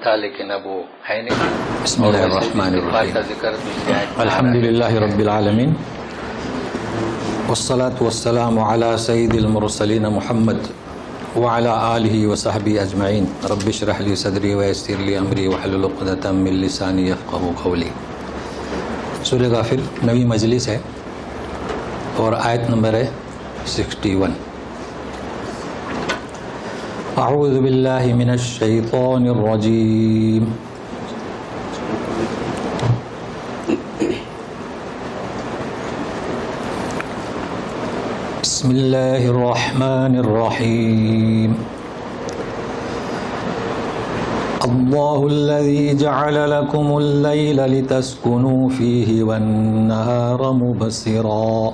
تھا لیکن اب وہ ہے نہیں. بسم اللہ الرحمن الرحیم. کا ذکر الحمدللہ رب العالمین والصلاة والسلام علی سید المرسلین محمد وعلی آلہ وصحبہ اجمعین. رب اشرح لی صدری ویسر لی امری واحلل عقدۃ من لسانی یفقہوا قولی. سورہ غافر نوی مجلس ہے اور آیت نمبر ہے 61. اعوذ باللہ من الشیطان الرجیم. بسم اللہ الرحمن الرحیم. اللہ الذی جعل لکم اللیل لتسکنوا فیہ والنہار مبصرا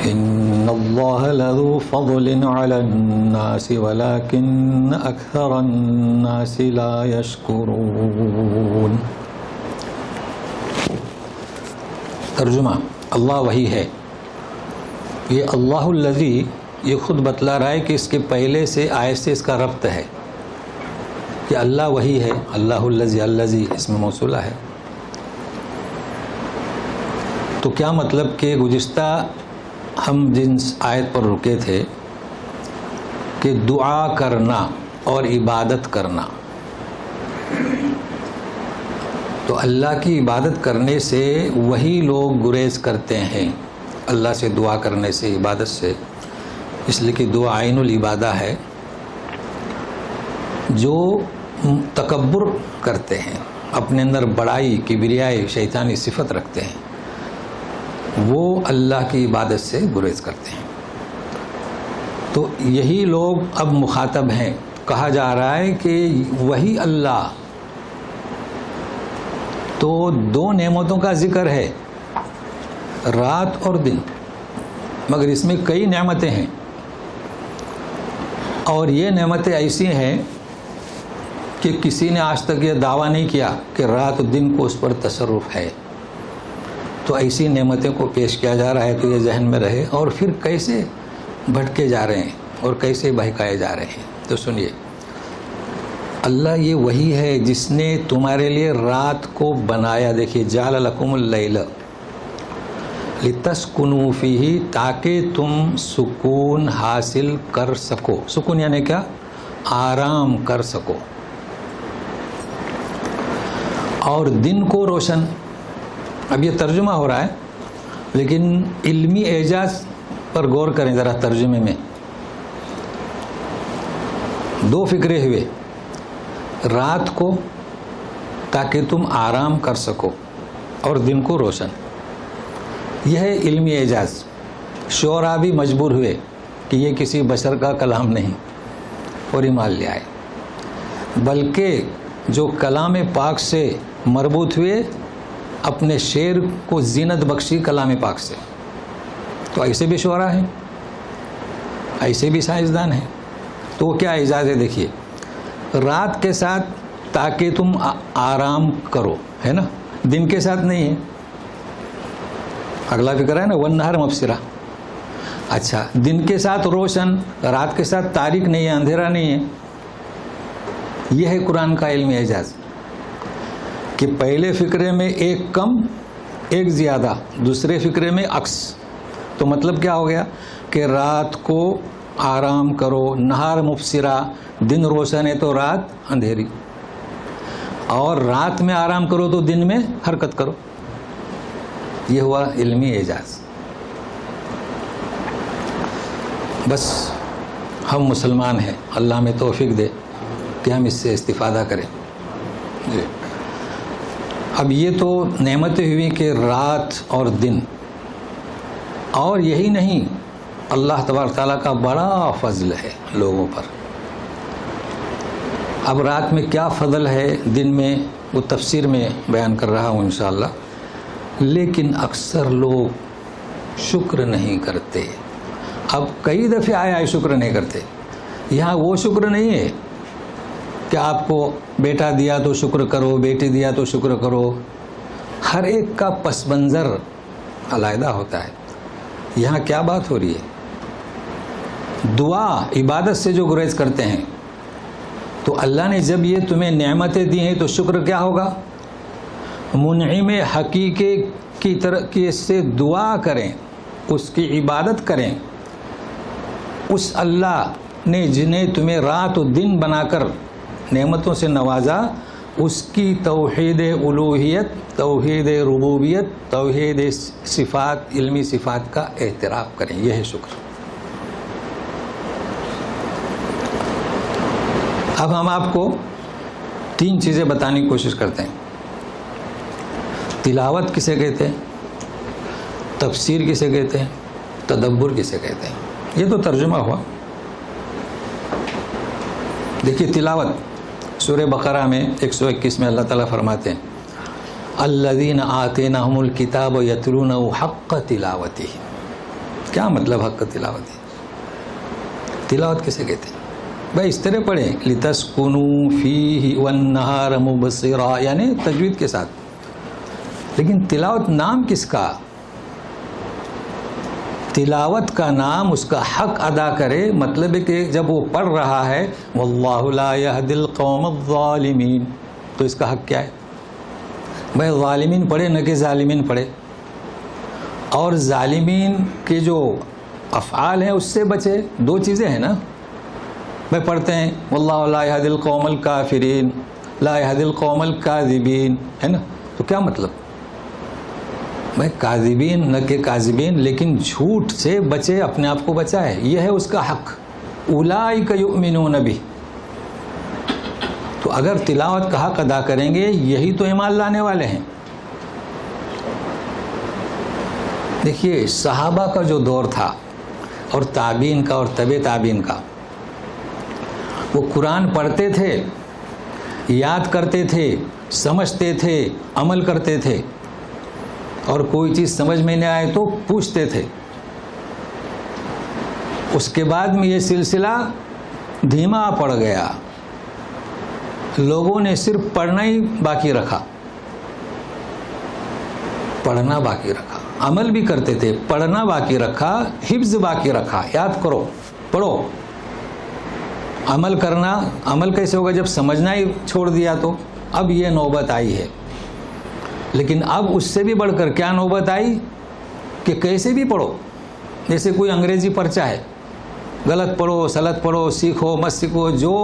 ان اللہ لذو فضل علی الناس ولکن اکثر الناس لا یشکرون. ترجمہ: اللہ وہی ہے. یہ اللہ الذی یہ خود بتلا رہا ہے کہ اس کے پہلے سے آیت سے اس کا ربط ہے کہ اللہ وہی ہے. اللہ الذی، الذی اس میں موصولہ ہے. تو کیا مطلب کہ گزشتہ ہم جن آیت پر رکے تھے کہ دعا کرنا اور عبادت کرنا، تو اللہ کی عبادت کرنے سے وہی لوگ گریز کرتے ہیں اللہ سے دعا کرنے سے، عبادت سے، اس لیے کہ دعا عین العبادہ ہے. جو تکبر کرتے ہیں، اپنے اندر بڑائی، کبریائی، شیطانی صفت رکھتے ہیں، وہ اللہ کی عبادت سے گریز کرتے ہیں. تو یہی لوگ اب مخاطب ہیں. کہا جا رہا ہے کہ وہی اللہ. تو دو نعمتوں کا ذکر ہے، رات اور دن، مگر اس میں کئی نعمتیں ہیں، اور یہ نعمتیں ایسی ہیں کہ کسی نے آج تک یہ دعویٰ نہیں کیا کہ رات و دن کو اس پر تصرف ہے. تو ایسی نعمتیں کو پیش کیا جا رہا ہے تو یہ ذہن میں رہے، اور پھر کیسے بھٹکے جا رہے ہیں اور کیسے بہکائے جا رہے ہیں. تو سنیے، اللہ یہ وہی ہے جس نے تمہارے لیے رات کو بنایا. دیکھیے، جعل لکم اللیل لتسکنوا فیہ، تاکہ تم سکون حاصل کر سکو. سکون یعنی کیا؟ آرام کر سکو. اور دن کو روشن. اب یہ ترجمہ ہو رہا ہے لیکن علمی اعجاز پر غور کریں ذرا. ترجمے میں دو فکرے ہوئے. رات کو تاکہ تم آرام کر سکو اور دن کو روشن. یہ ہے علمی اعجاز. شعراء بھی مجبور ہوئے کہ یہ کسی بشر کا کلام نہیں اور ایمان لے آئے، بلکہ جو کلام پاک سے مربوط ہوئے اپنے شعر کو زینت بخشی کلام پاک سے. تو ایسے بھی شعراء ہیں، ایسے بھی سائنسدان ہیں. تو وہ کیا اعجاز ہے؟ دیکھیے، رات کے ساتھ تاکہ تم آرام کرو، ہے نا، دن کے ساتھ نہیں ہے. اگلا فکر ہے نا، والنہار مبصرا. اچھا، دن کے ساتھ روشن، رات کے ساتھ تاریک نہیں ہے، اندھیرا نہیں ہے. یہ ہے قرآن کا علمی اعجاز کہ پہلے فکرے میں ایک کم ایک زیادہ، دوسرے فکرے میں عکس. تو مطلب کیا ہو گیا کہ رات کو آرام کرو، نہار مبصرا، دن روشن ہے تو رات اندھیری، اور رات میں آرام کرو تو دن میں حرکت کرو. یہ ہوا علمی اعجاز. بس ہم مسلمان ہیں، اللہ ہمیں توفیق دے کہ ہم اس سے استفادہ کریں. جی، اب یہ تو نعمتیں ہوئی کہ رات اور دن. اور یہی نہیں، اللہ تبارک تعالیٰ کا بڑا فضل ہے لوگوں پر. اب رات میں کیا فضل ہے، دن میں، وہ تفسیر میں بیان کر رہا ہوں انشاءاللہ. لیکن اکثر لوگ شکر نہیں کرتے. اب کئی دفعہ آیا شکر نہیں کرتے. یہاں وہ شکر نہیں ہے کہ آپ کو بیٹا دیا تو شکر کرو، بیٹی دیا تو شکر کرو. ہر ایک کا پس منظر علیحدہ ہوتا ہے. یہاں کیا بات ہو رہی ہے؟ دعا عبادت سے جو گریز کرتے ہیں تو اللہ نے جب یہ تمہیں نعمتیں دی ہیں تو شکر کیا ہوگا؟ منعم حقیقی کی طرح سے دعا کریں، اس کی عبادت کریں۔ اس اللہ نے جنہیں تمہیں رات و دن بنا کر نعمتوں سے نوازا، اس کی توحید الوہیت، توحید ربوبیت، توحید صفات، علمی صفات کا اعتراف کریں۔ یہ ہے شکر۔ اب ہم آپ کو 3 چیزیں بتانے کی کوشش کرتے ہیں۔ تلاوت کسے کہتے ہیں، تفسیر کسے کہتے ہیں، تدبر کسے کہتے ہیں۔ یہ تو ترجمہ ہوا۔ دیکھیے تلاوت سورہ بقرہ میں 121 میں اللہ تعالیٰ فرماتے ہیں الذین آتیناہم الکتاب یتلونہ حق تلاوتہ۔ کیا مطلب حق تلاوتہ؟ تلاوت کسے کہتے ہیں؟ بھائی اس طرح پڑھیں لتسکنوا فیہ والنہار مبصرا، یعنی تجوید کے ساتھ۔ لیکن تلاوت نام کس کا؟ تلاوت کا نام اس کا حق ادا کرے، مطلب ہے کہ جب وہ پڑھ رہا ہے واللہ لا یہدی القوم الظالمین، تو اس کا حق کیا ہے؟ بھائی ظالمین پڑھے نہ کہ ظالمین پڑھے، اور ظالمین کے جو افعال ہیں اس سے بچے۔ 2 چیزیں ہیں نا، بھائی پڑھتے ہیں واللہ لا یہدی القوم الکافرین، لا یہدی القوم الکاذبین، ہے نا، تو کیا مطلب؟ بھائی کاذبین نہ کہ کاذبین، لیکن جھوٹ سے بچے، اپنے آپ کو بچائے، یہ ہے اس کا حق۔ اولئک یؤمنون بہ، تو اگر تلاوت کا حق ادا کریں گے یہی تو ایمان لانے والے ہیں۔ دیکھیے صحابہ کا جو دور تھا اور تابعین کا اور تبع تابعین کا، وہ قرآن پڑھتے تھے، یاد کرتے تھے، سمجھتے تھے، عمل کرتے تھے، اور کوئی چیز سمجھ میں نہیں آئے تو پوچھتے تھے۔ اس کے بعد میں یہ سلسلہ دھیما پڑ گیا، لوگوں نے صرف پڑھنا ہی باقی رکھا، پڑھنا باقی رکھا، عمل بھی کرتے تھے، پڑھنا باقی رکھا، حفظ باقی رکھا، یاد کرو، پڑھو، عمل کرنا، عمل کیسے ہوگا جب سمجھنا ہی چھوڑ دیا؟ تو اب یہ نوبت آئی ہے۔ لیکن اب اس سے بھی بڑھ کر کیا نوبت آئی کہ کیسے بھی پڑھو، جیسے کوئی انگریزی پرچہ ہے، غلط پڑھو، سلط پڑھو، سیکھو مت سیکھو۔ جو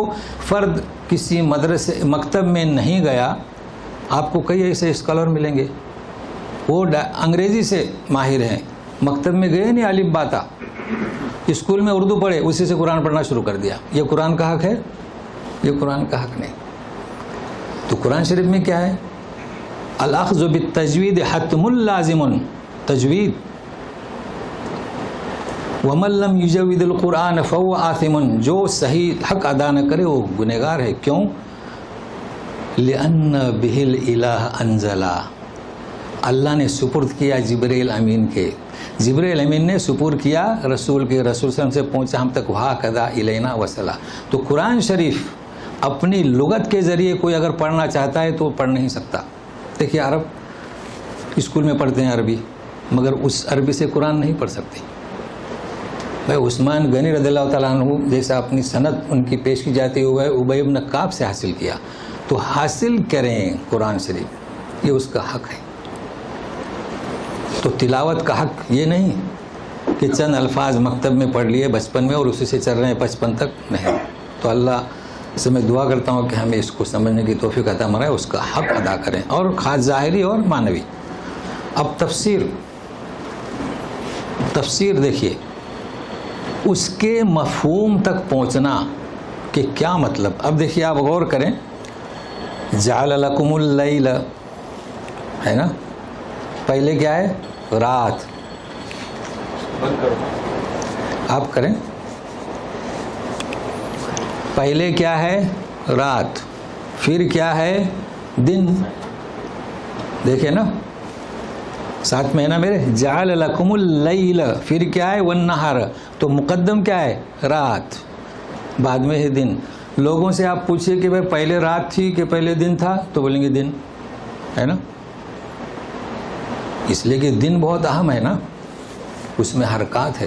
فرد کسی مدرسے مکتب میں نہیں گیا، آپ کو کئی ایسے اسکالر ملیں گے، وہ انگریزی سے ماہر ہیں، مکتب میں گئے نہیں، الف با تا، اسکول میں اردو پڑھے، اسی سے قرآن پڑھنا شروع کر دیا۔ یہ قرآن کا حق ہے؟ یہ قرآن کا حق نہیں۔ تو قرآن شریف میں کیا ہے؟ الاخذ بالتجوید حتم لازم، تجوید، ومن لم یجود القرآن فهو آثم، جو صحیح حق ادا نہ کرے وہ گنہگار ہے۔ کیوں؟ لأن به الإلہ انزلا، اللہ نے سپرد کیا جبرائیل امین کے، جبرائیل امین نے سپرد کیا رسول کے، رسول صلی اللہ علیہ وسلم سے پہنچا ہم تک، وہکذا الینا وصلا۔ تو قرآن شریف اپنی لغت کے ذریعے کوئی اگر پڑھنا چاہتا ہے تو وہ پڑھ نہیں سکتا۔ دیکھیے عرب اسکول میں پڑھتے ہیں عربی، مگر اس عربی سے قرآن نہیں پڑھ سکتے۔ بھائی عثمان غنی رضی اللہ تعالیٰ عنہ جیسا اپنی سند ان کی پیش کی جاتی ہے، ابی بن کعب سے حاصل کیا، تو حاصل کریں قرآن شریف، یہ اس کا حق ہے۔ تو تلاوت کا حق یہ نہیں کہ چند الفاظ مکتب میں پڑھ لیے بچپن میں اور اسی سے چل رہے ہیں 55 تک، نہیں۔ تو اللہ سے میں دعا کرتا ہوں کہ ہمیں اس کو سمجھنے کی توفیق عطا فرمائے، اس کا حق ادا کریں، اور خاص ظاہری اور معنوی۔ اب تفسیر دیکھیے، اس کے مفہوم تک پہنچنا کہ کیا مطلب۔ اب دیکھیے آپ غور کریں، جعل لکم اللیل ہے نا، پہلے کیا ہے؟ رات، آپ کریں، پہلے کیا ہے؟ رات، پھر کیا ہے؟ دن۔ دیکھیں نا ساتھ میں ہے نا میرے، جعل لکم اللیل، پھر کیا ہے؟ والنہار، تو مقدم کیا ہے؟ رات، بعد میں ہے دن۔ لوگوں سے آپ پوچھئے کہ بھائی پہلے رات تھی کہ پہلے دن تھا، تو بولیں گے دن، ہے نا، اس لیے کہ دن بہت اہم ہے نا، اس میں حرکات ہے۔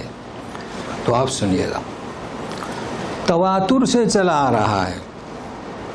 تو آپ سنیے گا، تواتر سے چلا آ رہا ہے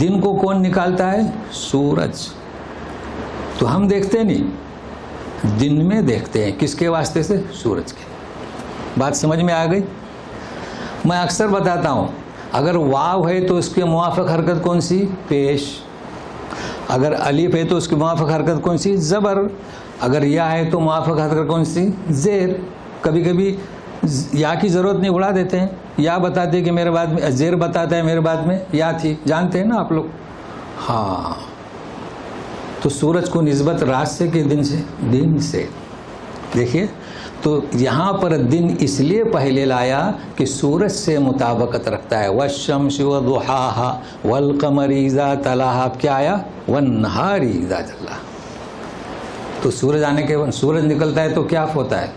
دن کو کون نکالتا ہے؟ سورج. تو ہم دیکھتے نہیں، دن میں دیکھتے ہیں. کس کے واسطے سے؟ سورج کے. بات سمجھ میں آ گئی؟ میں اکثر بتاتا ہوں، اگر واو ہے تو اس کے موافق حرکت کون سی؟ پیش. اگر الف ہے تو اس کی موافق حرکت کون سی؟ زبر. اگر یا ہے تو موافق حرکت کون سی؟ زیر. کبھی کبھی یا کی ضرورت نہیں، اڑا دیتے ہیں. یا بتاتے ہیں کہ میرے بعد میں، زیر بتاتا ہے میرے بعد میں یا تھی. جانتے ہیں نا آپ لوگ؟ ہاں. تو سورج کو نسبت رات سے کہ دن سے؟ دن سے. دیکھیے تو یہاں پر دن اس لیے پہلے لایا کہ سورج سے مطابقت رکھتا ہے. والشمس وضحاها والقمر اذا تلاها. کیا آیا؟ والنہار اذا جلاها. تو سورج آنے کے سورج نکلتا ہے تو کیا ہوتا ہے؟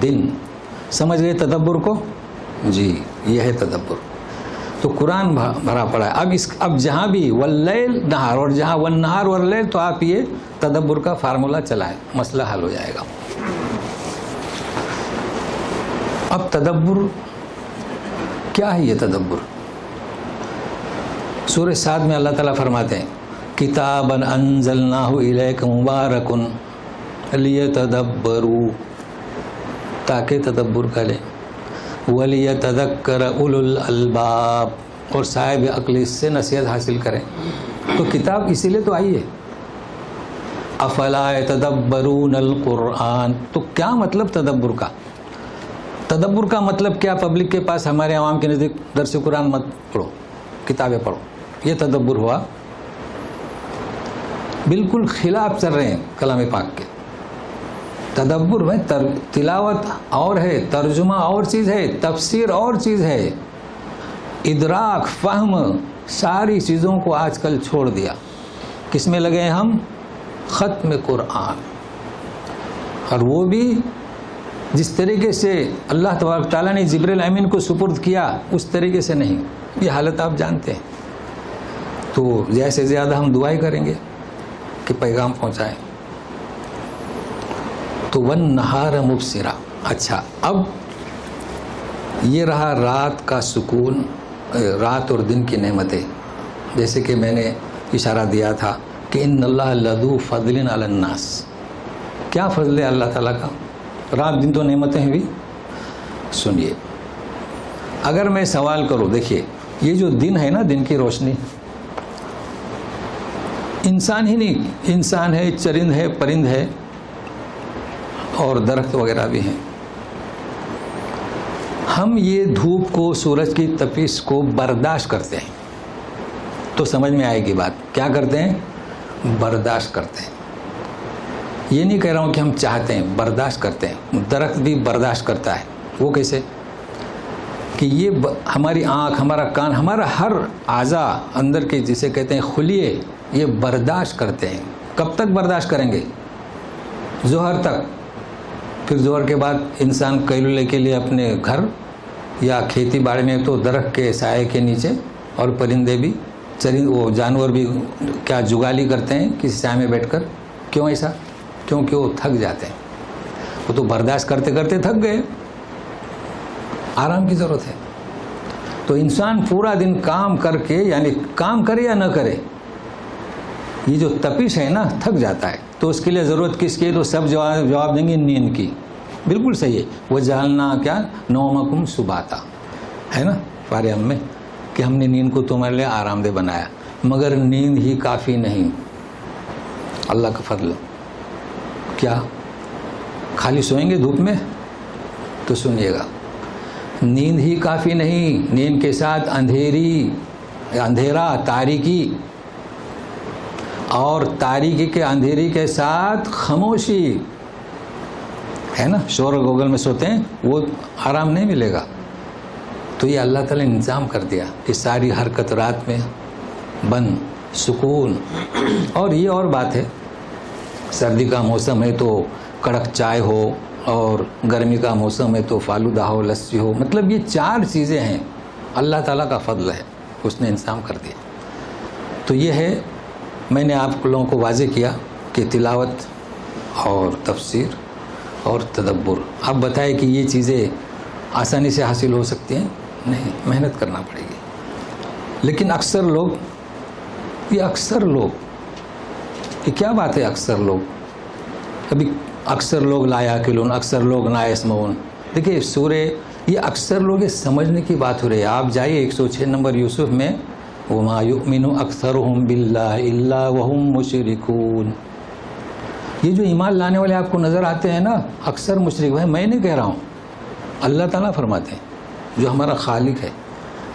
دن. سمجھ گئے تدبر کو؟ جی یہ ہے تدبر. تو قرآن بھرا پڑا ہے. اب جہاں بھی واللیل نہار اور جہاں والنہار واللیل تو آپ یہ تدبر کا فارمولہ چلائیں، مسئلہ حل ہو جائے گا. اب تدبر کیا ہے؟ یہ تدبر سورہ صاد میں اللہ تعالیٰ فرماتے ہیں کتاباً انزلناہ الیک مبارکن لیتدبروا، تاکہ تدبر کریں. ولیتذکر اولو الالباب، اور صاحب عقل اس سے نصیحت حاصل کریں. تو کتاب اسی لیے تو آئی ہے. افلا یتدبرون القرآن. تو کیا مطلب تدبر کا؟ تدبر کا مطلب کیا؟ پبلک کے پاس ہمارے عوام کے نزدیک درس قرآن مت پڑھو، کتابیں پڑھو، یہ تدبر ہوا؟ بالکل خلاف چل رہے ہیں کلام پاک کے. تدبر میں تلاوت اور ہے، ترجمہ اور چیز ہے، تفسیر اور چیز ہے. ادراک، فہم، ساری چیزوں کو آج کل چھوڑ دیا. کس میں لگے ہیں ہم؟ ختم قرآن. اور وہ بھی جس طریقے سے اللہ تبارک تعالیٰ نے جبریل امین کو سپرد کیا اس طریقے سے نہیں. یہ حالت آپ جانتے ہیں. تو زیادہ سے زیادہ ہم دعائیں کریں گے کہ پیغام پہنچائیں. تو والنہار مبصرا. اچھا اب یہ رہا رات کا سکون، رات اور دن کی نعمتیں. جیسے کہ میں نے اشارہ دیا تھا کہ ان اللہ لذو فضل علی الناس. کیا فضل ہے اللہ تعالیٰ کا؟ رات دن تو نعمتیں ہیں بھی. سنیے، اگر میں سوال کروں، دیکھیے یہ جو دن ہے نا، دن کی روشنی، انسان ہی نہیں، انسان ہے، چرند ہے، پرند ہے اور درخت وغیرہ بھی ہیں. ہم یہ دھوپ کو، سورج کی تپش کو برداشت کرتے ہیں. تو سمجھ میں آئے گی بات. کیا کرتے ہیں؟ برداشت کرتے ہیں. یہ نہیں کہہ رہا ہوں کہ ہم چاہتے ہیں، برداشت کرتے ہیں. درخت بھی برداشت کرتا ہے. وہ کیسے؟ کہ یہ ہماری آنکھ، ہمارا کان، ہمارا ہر اعضاء اندر کے جسے کہتے ہیں خلیے، یہ برداشت کرتے ہیں. کب تک برداشت کریں گے؟ ظہر تک. پھر ظہر کے بعد انسان قیلولے کے لیے اپنے گھر یا کھیتی باڑی میں تو درخت کے سائے کے نیچے، اور پرندے بھی، وہ جانور بھی کیا جگالی کرتے ہیں کسی سائے میں بیٹھ کر. کیوں ایسا؟ کیونکہ وہ تھک جاتے ہیں. وہ تو برداشت کرتے کرتے تھک گئے، آرام کی ضرورت ہے. تو انسان پورا دن کام کر کے، یعنی کام کرے یا نہ کرے، یہ جو تپش ہے نا، تھک جاتا ہے. تو اس کے لیے ضرورت کس کی؟ تو سب جواب دیں گے نیند کی. بالکل صحیح ہے. وہ جالنا کیا نومکم سباتا ہے نا فارم میں، کہ ہم نے نیند کو تمہارے لیے آرام دہ بنایا. مگر نیند ہی کافی نہیں. اللہ کا فضل. کیا خالی سوئیں گے دھوپ میں؟ تو سنیے گا، نیند ہی کافی نہیں. نیند کے ساتھ اندھیرا، تاریکی، اور تاریکی کے اندھیری کے ساتھ خاموشی ہے نا. شور و گوگل میں سوتے ہیں، وہ آرام نہیں ملے گا. تو یہ اللہ تعالیٰ نے انتظام کر دیا کہ ساری حرکت رات میں بند، سکون. اور یہ اور بات ہے، سردی کا موسم ہے تو کڑک چائے ہو، اور گرمی کا موسم ہے تو فالودہ ہو، لسی ہو. مطلب یہ 4 چیزیں ہیں، اللہ تعالیٰ کا فضل ہے، اس نے انتظام کر دیا. تو یہ ہے، میں نے آپ لوگوں کو واضح کیا کہ تلاوت اور تفسیر اور تدبر. اب بتائیں کہ یہ چیزیں آسانی سے حاصل ہو سکتی ہیں؟ نہیں، محنت کرنا پڑے گی. لیکن اکثر لوگ یہ اکثر لوگ، یہ کیا بات ہے اکثر لوگ؟ ابھی اکثر لوگ لا یعقلون، اکثر لوگ لا یسمعون. دیکھیے سورہ، یہ اکثر لوگ یہ سمجھنے کی بات ہو رہی ہے. آپ جائیے 106 نمبر یوسف میں، وما یؤمن اکثرهم باللہ الا وهم مشرکون. یہ جو ایمان لانے والے آپ کو نظر آتے ہیں نا، اکثر مشرک ہیں. میں نہیں کہہ رہا ہوں، اللہ تعالیٰ فرماتے ہیں جو ہمارا خالق ہے.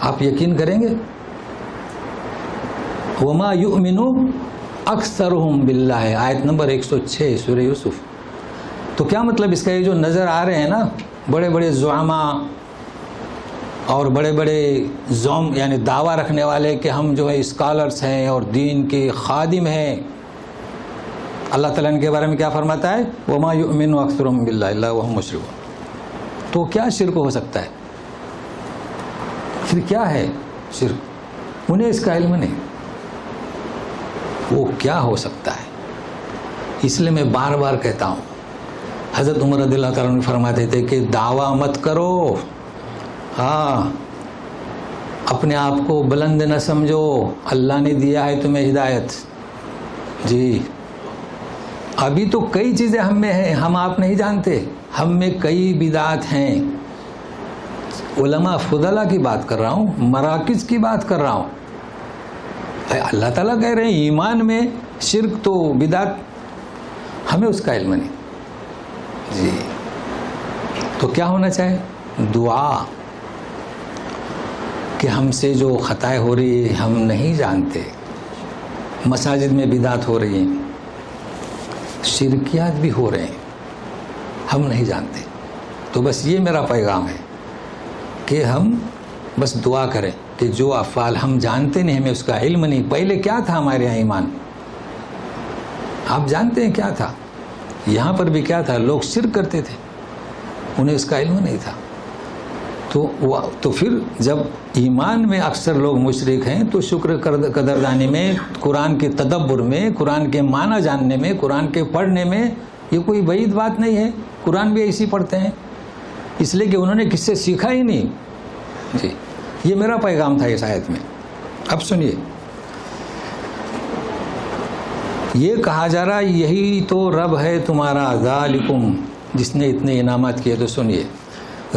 آپ یقین کریں گے؟ وما یؤمن اکثرهم باللہ، آیت نمبر 106 سورہ یوسف. تو کیا مطلب اس کا؟ یہ جو نظر آ رہے ہیں نا بڑے بڑے زعماء اور بڑے بڑے زوم، یعنی دعویٰ رکھنے والے کہ ہم جو ہے اسکالرس ہیں اور دین کے خادم ہیں، اللہ تعالیٰ ان کے بارے میں کیا فرماتا ہے؟ وما یؤمن اکثرهم باللہ الا وهم مشرکون. تو کیا شرک ہو سکتا ہے؟ پھر کیا ہے شرک؟ انہیں اس کا علم نہیں. وہ کیا ہو سکتا ہے؟ اس لیے میں بار بار کہتا ہوں، حضرت عمر رضی اللہ تعالیٰ عنہ فرماتے تھے کہ دعویٰ مت کرو، ہاں اپنے آپ کو بلند نہ سمجھو، اللہ نے دیا ہے تمہیں ہدایت. جی ابھی تو کئی چیزیں ہم میں ہیں، ہم آپ نہیں جانتے. ہم میں کئی بدعات ہیں. علماء فضلاء کی بات کر رہا ہوں، مراکز کی بات کر رہا ہوں. اللہ تعالیٰ کہہ رہے ہیں ایمان میں شرک تو بدعت، ہمیں اس کا علم نہیں. جی تو کیا ہونا چاہیے؟ دعا کہ ہم سے جو خطائیں ہو رہی ہیں ہم نہیں جانتے. مساجد میں بدعت ہو رہی ہیں، شرکیات بھی ہو رہے ہیں، ہم نہیں جانتے. تو بس یہ میرا پیغام ہے کہ ہم بس دعا کریں کہ جو افعال ہم جانتے نہیں، ہمیں اس کا علم نہیں. پہلے کیا تھا ہمارے یہاں ایمان؟ آپ جانتے ہیں کیا تھا؟ یہاں پر بھی کیا تھا؟ لوگ شرک کرتے تھے، انہیں اس کا علم نہیں تھا. تو پھر جب ایمان میں اکثر لوگ مشرک ہیں تو شکر قدردانی میں، قرآن کے تدبر میں، قرآن کے معنی جاننے میں، قرآن کے پڑھنے میں یہ کوئی بعید بات نہیں ہے. قرآن بھی ایسی پڑھتے ہیں، اس لیے کہ انہوں نے کس سے سیکھا ہی نہیں. جی یہ میرا پیغام تھا اس آیت میں. اب سنیے، یہ کہا جا رہا یہی تو رب ہے تمہارا، ذالکم، جس نے اتنے انعامات کیے. تو سنیے،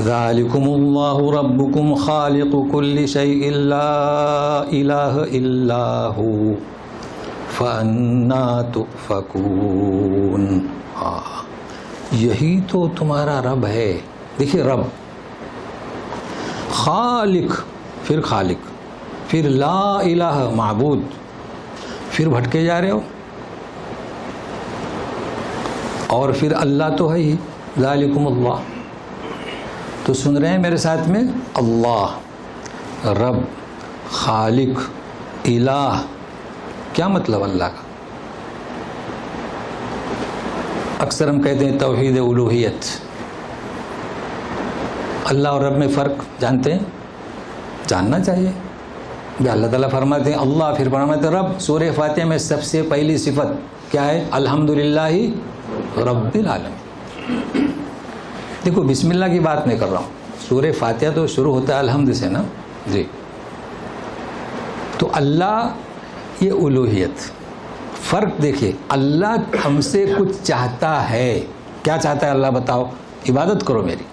ذالکم اللہ ربکم خالق کل شیء لا الہ الا ہو فانا تؤفکون. یہی تو تمہارا رب ہے. دیکھیے رب، خالق، پھر خالق، پھر لا الہ معبود، پھر بھٹکے جا رہے ہو، اور پھر اللہ تو ہے ہی، ذالکم اللہ. تو سن رہے ہیں میرے ساتھ میں؟ اللہ، رب، خالق، الہ. کیا مطلب اللہ کا؟ اکثر ہم کہتے ہیں توحید الوہیت. اللہ اور رب میں فرق جانتے ہیں؟ جاننا چاہیے. اللہ تعالیٰ فرماتے ہیں اللہ، پھر فرماتے ہیں رب. سورہ فاتحہ میں سب سے پہلی صفت کیا ہے؟ الحمدللہ رب العالمین. دیکھو بسم اللہ کی بات نہیں کر رہا ہوں، سورہ فاتحہ تو شروع ہوتا ہے الحمد سے نا. جی تو اللہ، یہ الوہیت. فرق دیکھیے، اللہ ہم سے کچھ چاہتا ہے. کیا چاہتا ہے اللہ؟ بتاؤ. عبادت کرو میری.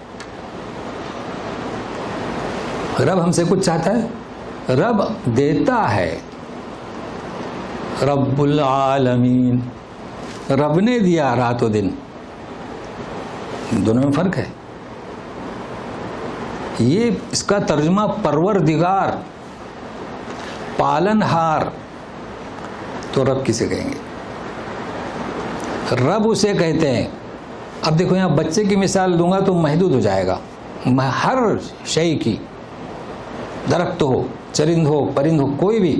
رب ہم سے کچھ چاہتا ہے؟ رب دیتا ہے. رب العالمین، رب نے دیا رات و دن. دونوں میں فرق ہے. یہ اس کا ترجمہ پروردگار، پالنہار. تو رب کسے کہیں گے؟ رب اسے کہتے ہیں. اب دیکھو یہاں بچے کی مثال دوں گا تو محدود ہو جائے گا. ہر شے کی، درخت ہو، چرند ہو، پرند ہو، کوئی بھی،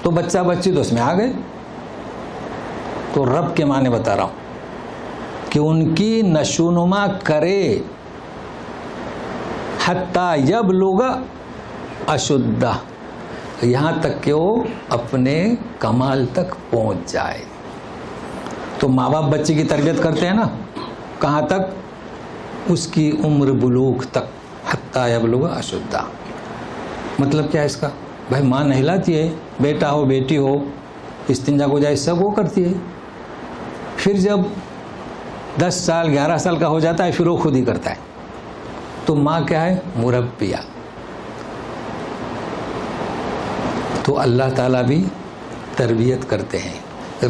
تو بچہ بچی تو اس میں آ گئے. تو رب کے معنی بتا رہا ہوں کہ ان کی نشوونما کرے حتیٰ یبلغ اشدہ، یہاں تک کہ وہ اپنے کمال تک پہنچ جائے. تو ماں باپ بچے کی تربیت کرتے ہیں نا، کہاں تک؟ اس کی عمر بلوغ تک. حتیٰ یبلغ اشدہ مطلب کیا ہے اس کا؟ بھائی ماں نہلاتی ہے، بیٹا ہو بیٹی ہو، استنجا کو جائے سب وہ کرتی ہے. پھر جب 10 سال 11 سال کا ہو جاتا ہے پھر وہ خود ہی کرتا ہے. تو ماں کیا ہے؟ مربیہ. تو اللہ تعالیٰ بھی تربیت کرتے ہیں،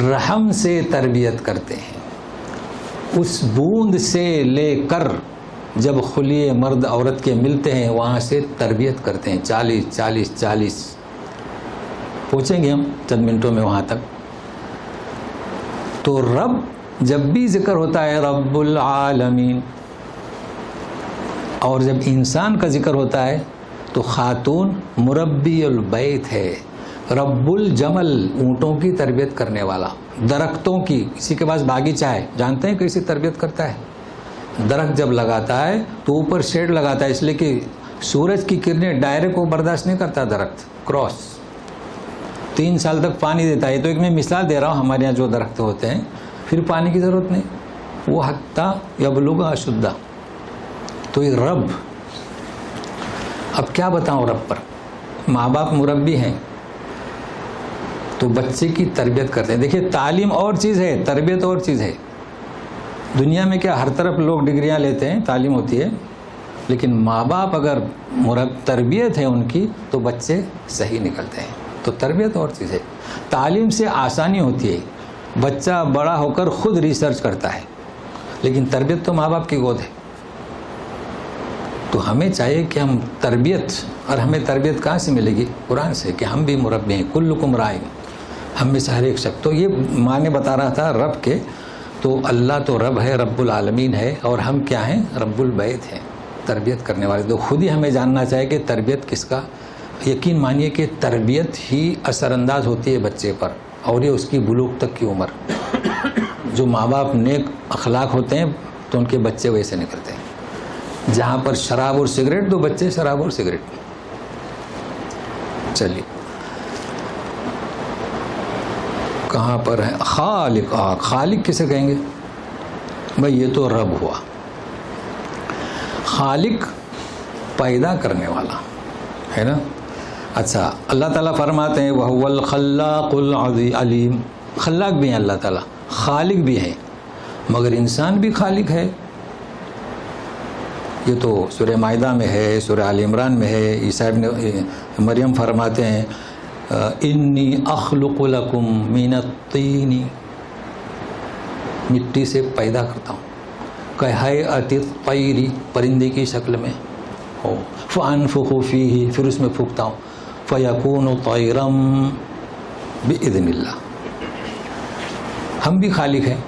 رحم سے تربیت کرتے ہیں. اس بوند سے لے کر جب خلیے مرد عورت کے ملتے ہیں وہاں سے تربیت کرتے ہیں. 40 پہنچیں گے ہم چند منٹوں میں وہاں تک. تو رب جب بھی ذکر ہوتا ہے رب العالمین، اور جب انسان کا ذکر ہوتا ہے تو خاتون مربی البیت ہے. رب الجمل اونٹوں کی تربیت کرنے والا، درختوں کی. کسی کے پاس باغیچہ ہے، جانتے ہیں کیسی تربیت کرتا ہے؟ درخت جب لگاتا ہے تو اوپر شیڈ لگاتا ہے، اس لیے کہ سورج کی کرنیں ڈائریکٹ کو برداشت نہیں کرتا. درخت کراس 3 سال تک پانی دیتا ہے. تو ایک میں مثال دے رہا ہوں، ہمارے یہاں جو درخت ہوتے ہیں پھر پانی کی ضرورت نہیں، وہ حتیٰ یبلغ اشدہ. تو یہ رب، اب کیا بتاؤں رب پر. ماں باپ مربی ہیں تو بچے کی تربیت کرتے ہیں. دیکھیے تعلیم اور چیز ہے، تربیت اور چیز ہے. دنیا میں کیا ہر طرف لوگ ڈگریاں لیتے ہیں، تعلیم ہوتی ہے، لیکن ماں باپ اگر تربیت ہے ان کی تو بچے صحیح نکلتے ہیں. تو تربیت اور چیز ہے. تعلیم سے آسانی ہوتی ہے، بچہ بڑا ہو کر خود ریسرچ کرتا ہے، لیکن تربیت تو ماں باپ کی گود ہے. تو ہمیں چاہیے کہ ہم تربیت، اور ہمیں تربیت کہاں سے ملے گی؟ قرآن سے، کہ ہم بھی مربی ہیں. کلکم راعٍ، ہم میں سے ہر ایک شخص. تو یہ ماں نے بتا رہا تھا رب کے، تو اللہ تو رب ہے، رب العالمین ہے، اور ہم کیا ہیں؟ رب البیت ہیں، تربیت کرنے والے. تو خود ہی ہمیں جاننا چاہیے کہ تربیت کس کا. یقین مانیے کہ تربیت ہی اثر انداز ہوتی ہے بچے پر، اور یہ اس کی بلوغ تک کی عمر. جو ماں باپ نیک اخلاق ہوتے ہیں تو ان کے بچے ویسے نکلتے ہیں. جہاں پر شراب اور سگریٹ تو بچے شراب اور سگریٹ. چلیے کہاں پر ہے؟ خالق. خالق کسے کہیں گے بھائی؟ یہ تو رب ہوا. خالق پیدا کرنے والا ہے نا. اچھا، اللہ تعالیٰ فرماتے ہیں وَهُوَ الْخَلَّاقُ الْعَلِيمُ. خلاق بھی ہیں اللہ تعالیٰ، خالق بھی ہیں، مگر انسان بھی خالق ہے. یہ تو سورہ مائدہ میں ہے، سورہ آل عمران میں ہے. عیسیٰ ابن مریم فرماتے ہیں انی اخلق لکم من الطین، مٹی سے پیدا کرتا ہوں، کہیئۃ الطیر، پرندے کی شکل میں ہو، فانفخ فیہ، پھر اس میں پھونکتا ہوں، فیکون طیرا باذن اللہ. ہم بھی خالق ہیں،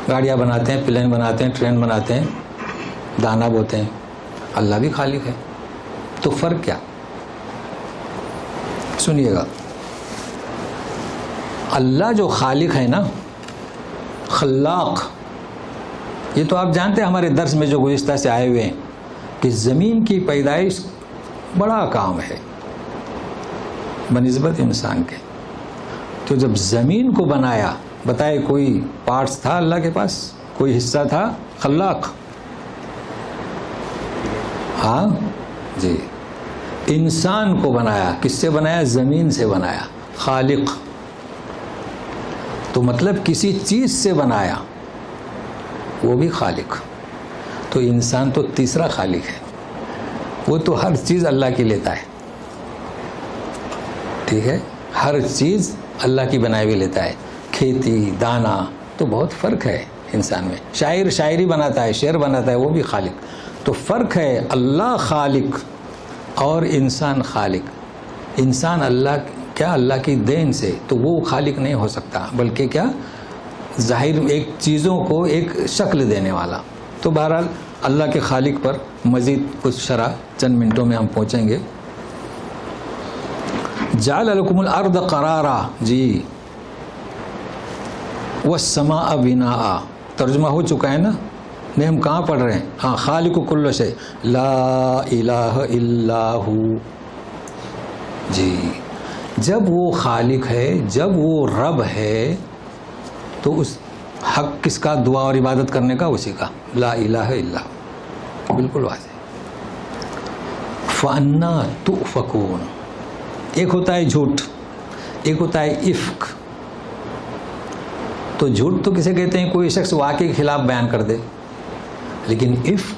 گاڑیاں بناتے ہیں، پلین بناتے ہیں، ٹرین بناتے ہیں، دانا بوتے ہیں. اللہ بھی خالق ہے. تو فرق کیا؟ سنیے گا. اللہ جو خالق ہے نا، خلاق، یہ تو آپ جانتے ہیں ہمارے درس میں جو گزشتہ سے آئے ہوئے ہیں کہ زمین کی پیدائش بڑا کام ہے بنسبت انسان کے. تو جب زمین کو بنایا، بتائے کوئی پارٹس تھا اللہ کے پاس؟ کوئی حصہ تھا؟ خلاق. ہاں جی. انسان کو بنایا، کس سے بنایا؟ زمین سے بنایا. خالق تو مطلب کسی چیز سے بنایا، وہ بھی خالق. تو انسان تو تیسرا خالق ہے، وہ تو ہر چیز اللہ کی لیتا ہے. ٹھیک ہے، ہر چیز اللہ کی بنائی ہوئی لیتا ہے. کھیتی، دانا، تو بہت فرق ہے انسان میں. شاعر شاعری بناتا ہے، شعر بناتا ہے، وہ بھی خالق. تو فرق ہے اللہ خالق اور انسان خالق. انسان اللہ کی دین سے، تو وہ خالق نہیں ہو سکتا، بلکہ کیا ظاہر ایک چیزوں کو ایک شکل دینے والا. تو بہرحال اللہ کے خالق پر مزید کچھ شرح چند منٹوں میں ہم پہنچیں گے. جعل لکم الارض قرارا، جی، والسماء بناء. ترجمہ ہو چکا ہے نا؟ نہیں، ہم کہاں پڑھ رہے ہیں؟ ہاں، خالق کل شیء لا الہ الا ہو. جی، جب وہ خالق ہے، جب وہ رب ہے، تو اس حق کس کا؟ دعا اور عبادت کرنے کا، اسی کا. لا الہ الا ہو، بالکل واضح. فَأَنَّا تُؤْفَكُونَ. ایک ہوتا ہے جھوٹ، ایک ہوتا ہے افک. تو جھوٹ تو کسے کہتے ہیں؟ کوئی شخص واقعے کے خلاف بیان کر دے. لیکن افک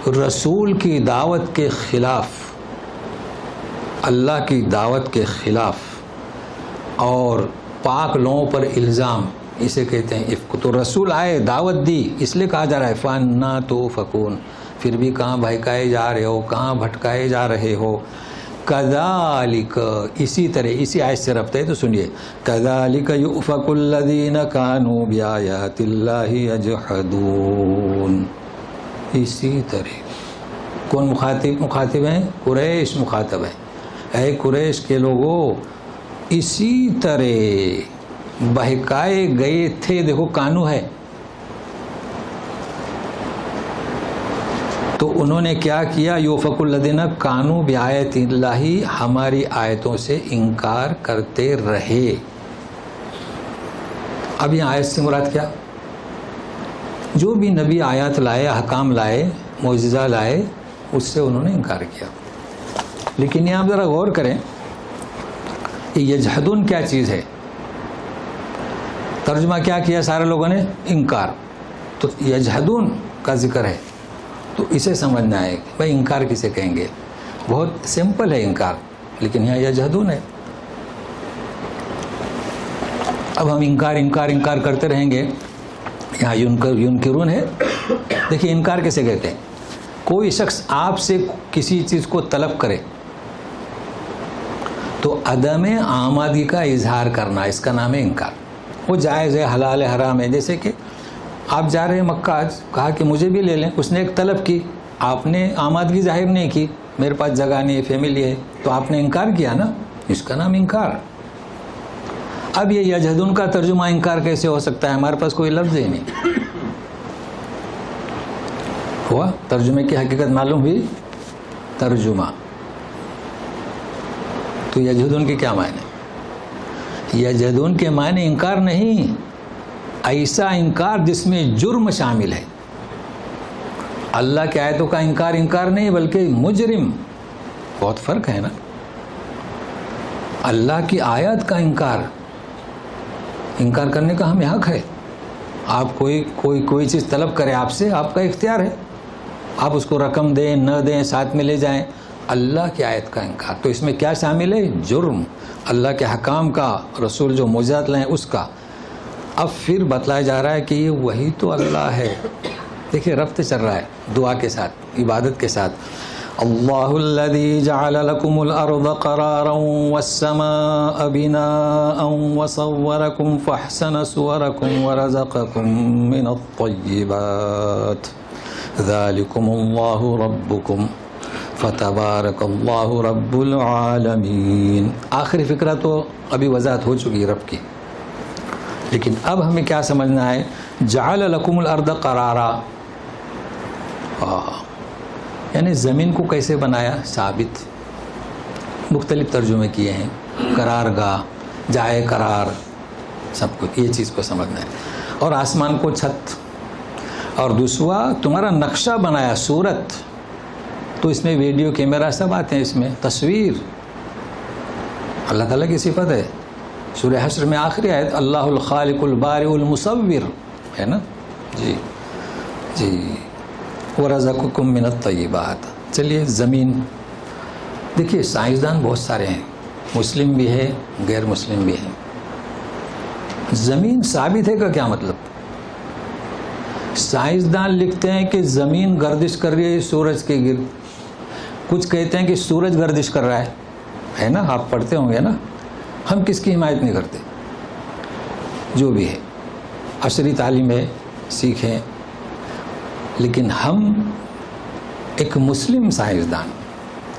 رسول کی دعوت کے خلاف، اللہ کی دعوت کے خلاف اور پاک لوگوں پر الزام، اسے کہتے ہیں افک. تو رسول آئے، دعوت دی، اس لیے کہا جا رہا ہے فَأَنَّىٰ تُؤْفَكُونَ. پھر بھی کہاں بہکائے جا رہے ہو، کہاں بھٹکائے جا رہے ہو. کذالک، اسی طرح، اسی آیت سے ربط ہے تو سنیے. کذالک یؤفک الذین کانوا بآیات اللہ یجحدون. اسی طرح. کون مخاطب ہیں؟ قریش مخاطب ہے. اے قریش کے لوگوں، اسی طرح بہکائے گئے تھے. دیکھو کانو ہے، تو انہوں نے کیا کیا؟ یوفق الذین کانوا بآیات اللہ، ہماری آیتوں سے انکار کرتے رہے. اب یہ آیت سے مراد کیا؟ جو بھی نبی آیات لائے، احکام لائے، معجزہ لائے، اس سے انہوں نے انکار کیا. لیکن یہاں ذرا غور کریں، یجحدون کیا چیز ہے؟ ترجمہ کیا کیا سارے لوگوں نے؟ انکار. تو یجحدون کا ذکر ہے تو اسے سمجھنا ہے کہ بھائی انکار کسے کہیں گے. بہت سمپل ہے انکار، لیکن یہاں یجحدون ہے. اب ہم انکار کرتے رہیں گے. یہاں ینکرون ہے. دیکھیے انکار کیسے کہتے ہیں؟ کوئی شخص آپ سے کسی چیز کو طلب کرے تو عدم آمادگی کا اظہار کرنا، اس کا نام ہے انکار. وہ جائز ہے، حلال ہے، حرام ہے. جیسے کہ آپ جا رہے ہیں مکہ، آج کہا کہ مجھے بھی لے لیں. اس نے ایک طلب کی، آپ نے آمادگی ظاہر نہیں کی، میرے پاس جگہ نہیں ہے، فیملی ہے، تو آپ نے انکار کیا نا، اس کا نام انکار. اب یہ یجحدون کا ترجمہ انکار کیسے ہو سکتا ہے؟ ہمارے پاس کوئی لفظ ہی نہیں. ہوا ترجمے کی حقیقت معلوم ہوئی. ترجمہ تو یجحدون کے کیا معنی؟ یجحدون کے معنی انکار نہیں، ایسا انکار جس میں جرم شامل ہے. اللہ کی آیتوں کا انکار نہیں بلکہ مجرم. بہت فرق ہے نا. اللہ کی آیات کا انکار کرنے کا ہمیں حق ہے. آپ کوئی چیز طلب کرے آپ سے، آپ کا اختیار ہے. آپ اس کو رقم دیں نہ دیں، ساتھ میں لے جائیں. اللہ کی آیت کا انکار تو اس میں کیا شامل ہے؟ جرم. اللہ کے حکام کا، رسول جو معجزات لائیں اس کا. اب پھر بتلایا جا رہا ہے کہ یہ وہی تو اللہ ہے. دیکھیں ربط چل رہا ہے دعا کے ساتھ، عبادت کے ساتھ. اللہ الذی جعل لکم الارض قرارا والسماء بناء وصورکم فاحسن صورکم ورزقکم من الطیبات ذالکم اللہ ربکم فتبارک اللہ رب العالمین. آخری فقرہ تو ابھی وضاحت ہو چکی رب کی، لیکن اب ہمیں کیا سمجھنا ہے؟ جعل لکم الارض قرارا، یعنی زمین کو کیسے بنایا؟ ثابت. مختلف ترجمے کیے ہیں، قرار گاہ، جائے قرار، سب کچھ یہ چیز کو سمجھنا ہے. اور آسمان کو چھت، اور دوسرا تمہارا نقشہ بنایا، صورت. تو اس میں ویڈیو کیمرہ سب آتے ہیں، اس میں تصویر. اللہ تعالیٰ کی صفت ہے. سورہ حشر میں آخری آیت اللہ الخالق البارئ المصور ہے نا. جی ورزقکم من الطیبات. چلیے زمین، دیکھیے سائنسدان بہت سارے ہیں، مسلم بھی ہے، غیر مسلم بھی ہیں. زمین ثابت ہے کا کیا مطلب؟ سائنسدان لکھتے ہیں کہ زمین گردش کر رہی ہے سورج کے گرد. کچھ کہتے ہیں کہ سورج گردش کر رہا ہے نا. آپ پڑھتے ہوں گے نا. ہم کس کی حمایت نہیں کرتے، جو بھی ہے عصری تعلیم ہے، سیکھیں. لیکن ہم ایک مسلم سائنسدان،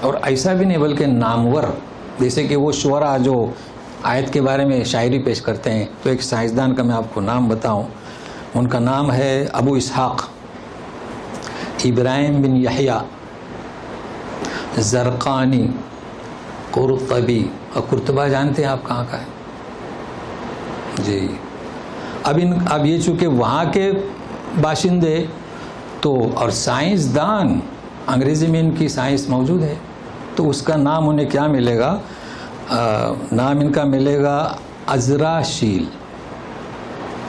اور ایسا بھی نہیں بلکہ نامور، جیسے کہ وہ شعراء جو آیت کے بارے میں شاعری پیش کرتے ہیں، تو ایک سائنسدان کا میں آپ کو نام بتاؤں. ان کا نام ہے ابو اسحاق ابراہیم بن یحییٰ زرقانی قرطبی. اور قرطبہ جانتے ہیں آپ کہاں کا ہے؟ جی. اب یہ چونکہ وہاں کے باشندے تو، اور سائنسدان، انگریزی میں ان کی سائنس موجود ہے، تو اس کا نام انہیں کیا ملے گا؟ نام ان کا ملے گا عذراشیل.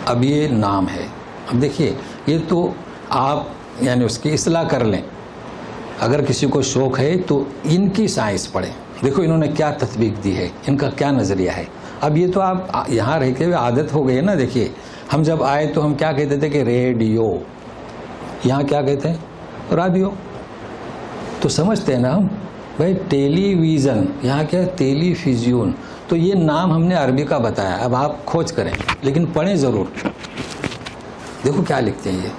اب یہ نام ہے. اب دیکھیے یہ تو آپ یعنی اس کی اصلاح کر لیں. اگر کسی کو شوق ہے تو ان کی سائنس پڑھیں. دیکھو انہوں نے کیا تطبیق دی ہے, ان کا کیا نظریہ ہے. اب یہ تو آپ یہاں رہ کے عادت ہو گئی ہے نا. دیکھیے ہم جب آئے تو ہم کیا کہتے تھے کہ ریڈیو, یہاں کیا کہتے ہیں؟ رادیو. تو سمجھتے ہیں نا ہم بھائی ٹیلی ویژن, یہاں کیا ہے؟ ٹیلی فیزیون. تو یہ نام ہم نے عربی کا بتایا. اب آپ کھوج کریں لیکن پڑھیں ضرور. دیکھو کیا لکھتے ہیں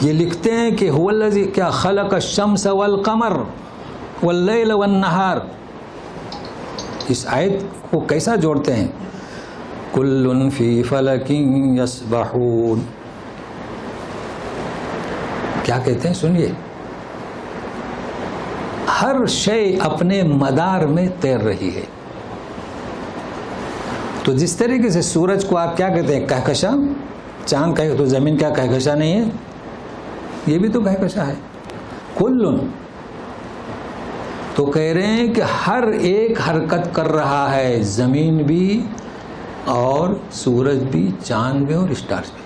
یہ لکھتے ہیں کہ هو الذی کیا خلق الشمس والقمر واللیل والنہار. اس آیت کو کیسا جوڑتے ہیں؟ کل فی فلک یسبحون. کیا کہتے ہیں سنیے, ہر شے اپنے مدار میں تیر رہی ہے. تو جس طریقے سے سورج کو آپ کیا کہتے ہیں؟ کہکشاں. چاند کا تو زمین کیا کہکشاں نہیں ہے؟ یہ بھی تو کہکشاں ہے. کلن تو کہہ رہے ہیں کہ ہر ایک حرکت کر رہا ہے, زمین بھی اور سورج بھی, چاند بھی اور اسٹارز بھی.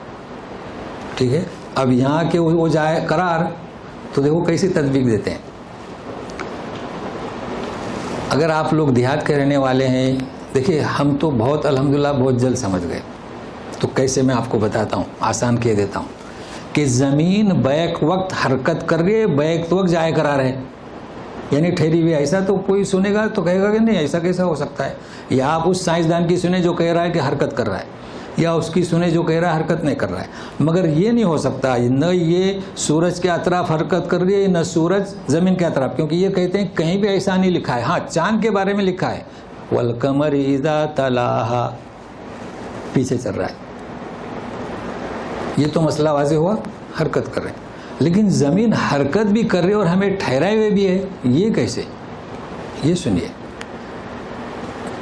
ٹھیک ہے. اب یہاں کے وہ جائے قرار تو دیکھو کیسی تطبیق دیتے ہیں. اگر آپ لوگ دیہات کے رہنے والے ہیں, دیکھیے ہم تو بہت الحمدللہ بہت جلد سمجھ گئے. تو کیسے میں آپ کو بتاتا ہوں, آسان کہہ دیتا ہوں کہ زمین بیک وقت حرکت کر رہی ہے, بیک وقت جائے قرار ہے, یعنی ٹھہری ہوئی. ایسا تو کوئی سنے گا تو کہے گا کہ نہیں ایسا کیسا ہو سکتا ہے. یا آپ اس سائنسدان کی سنیں جو کہہ رہا ہے کہ حرکت کر رہا ہے, یا اس کی سنیں جو کہہ رہا ہے حرکت نہیں کر رہا ہے. مگر یہ نہیں ہو سکتا نہ یہ سورج کے اطراف حرکت کر رہی ہے نہ سورج زمین کے اطراف, کیونکہ یہ کہتے ہیں کہیں بھی ایسا نہیں لکھا ہے. ہاں چاند کے بارے میں لکھا ہے والقمر اذا تلاہا, پیچھے چل رہا ہے. یہ تو مسئلہ واضح ہوا, حرکت کر رہے ہیں. لیکن زمین حرکت بھی کر رہی ہے اور ہمیں ٹھہرائے ہوئے بھی ہے, یہ کیسے؟ یہ سنیے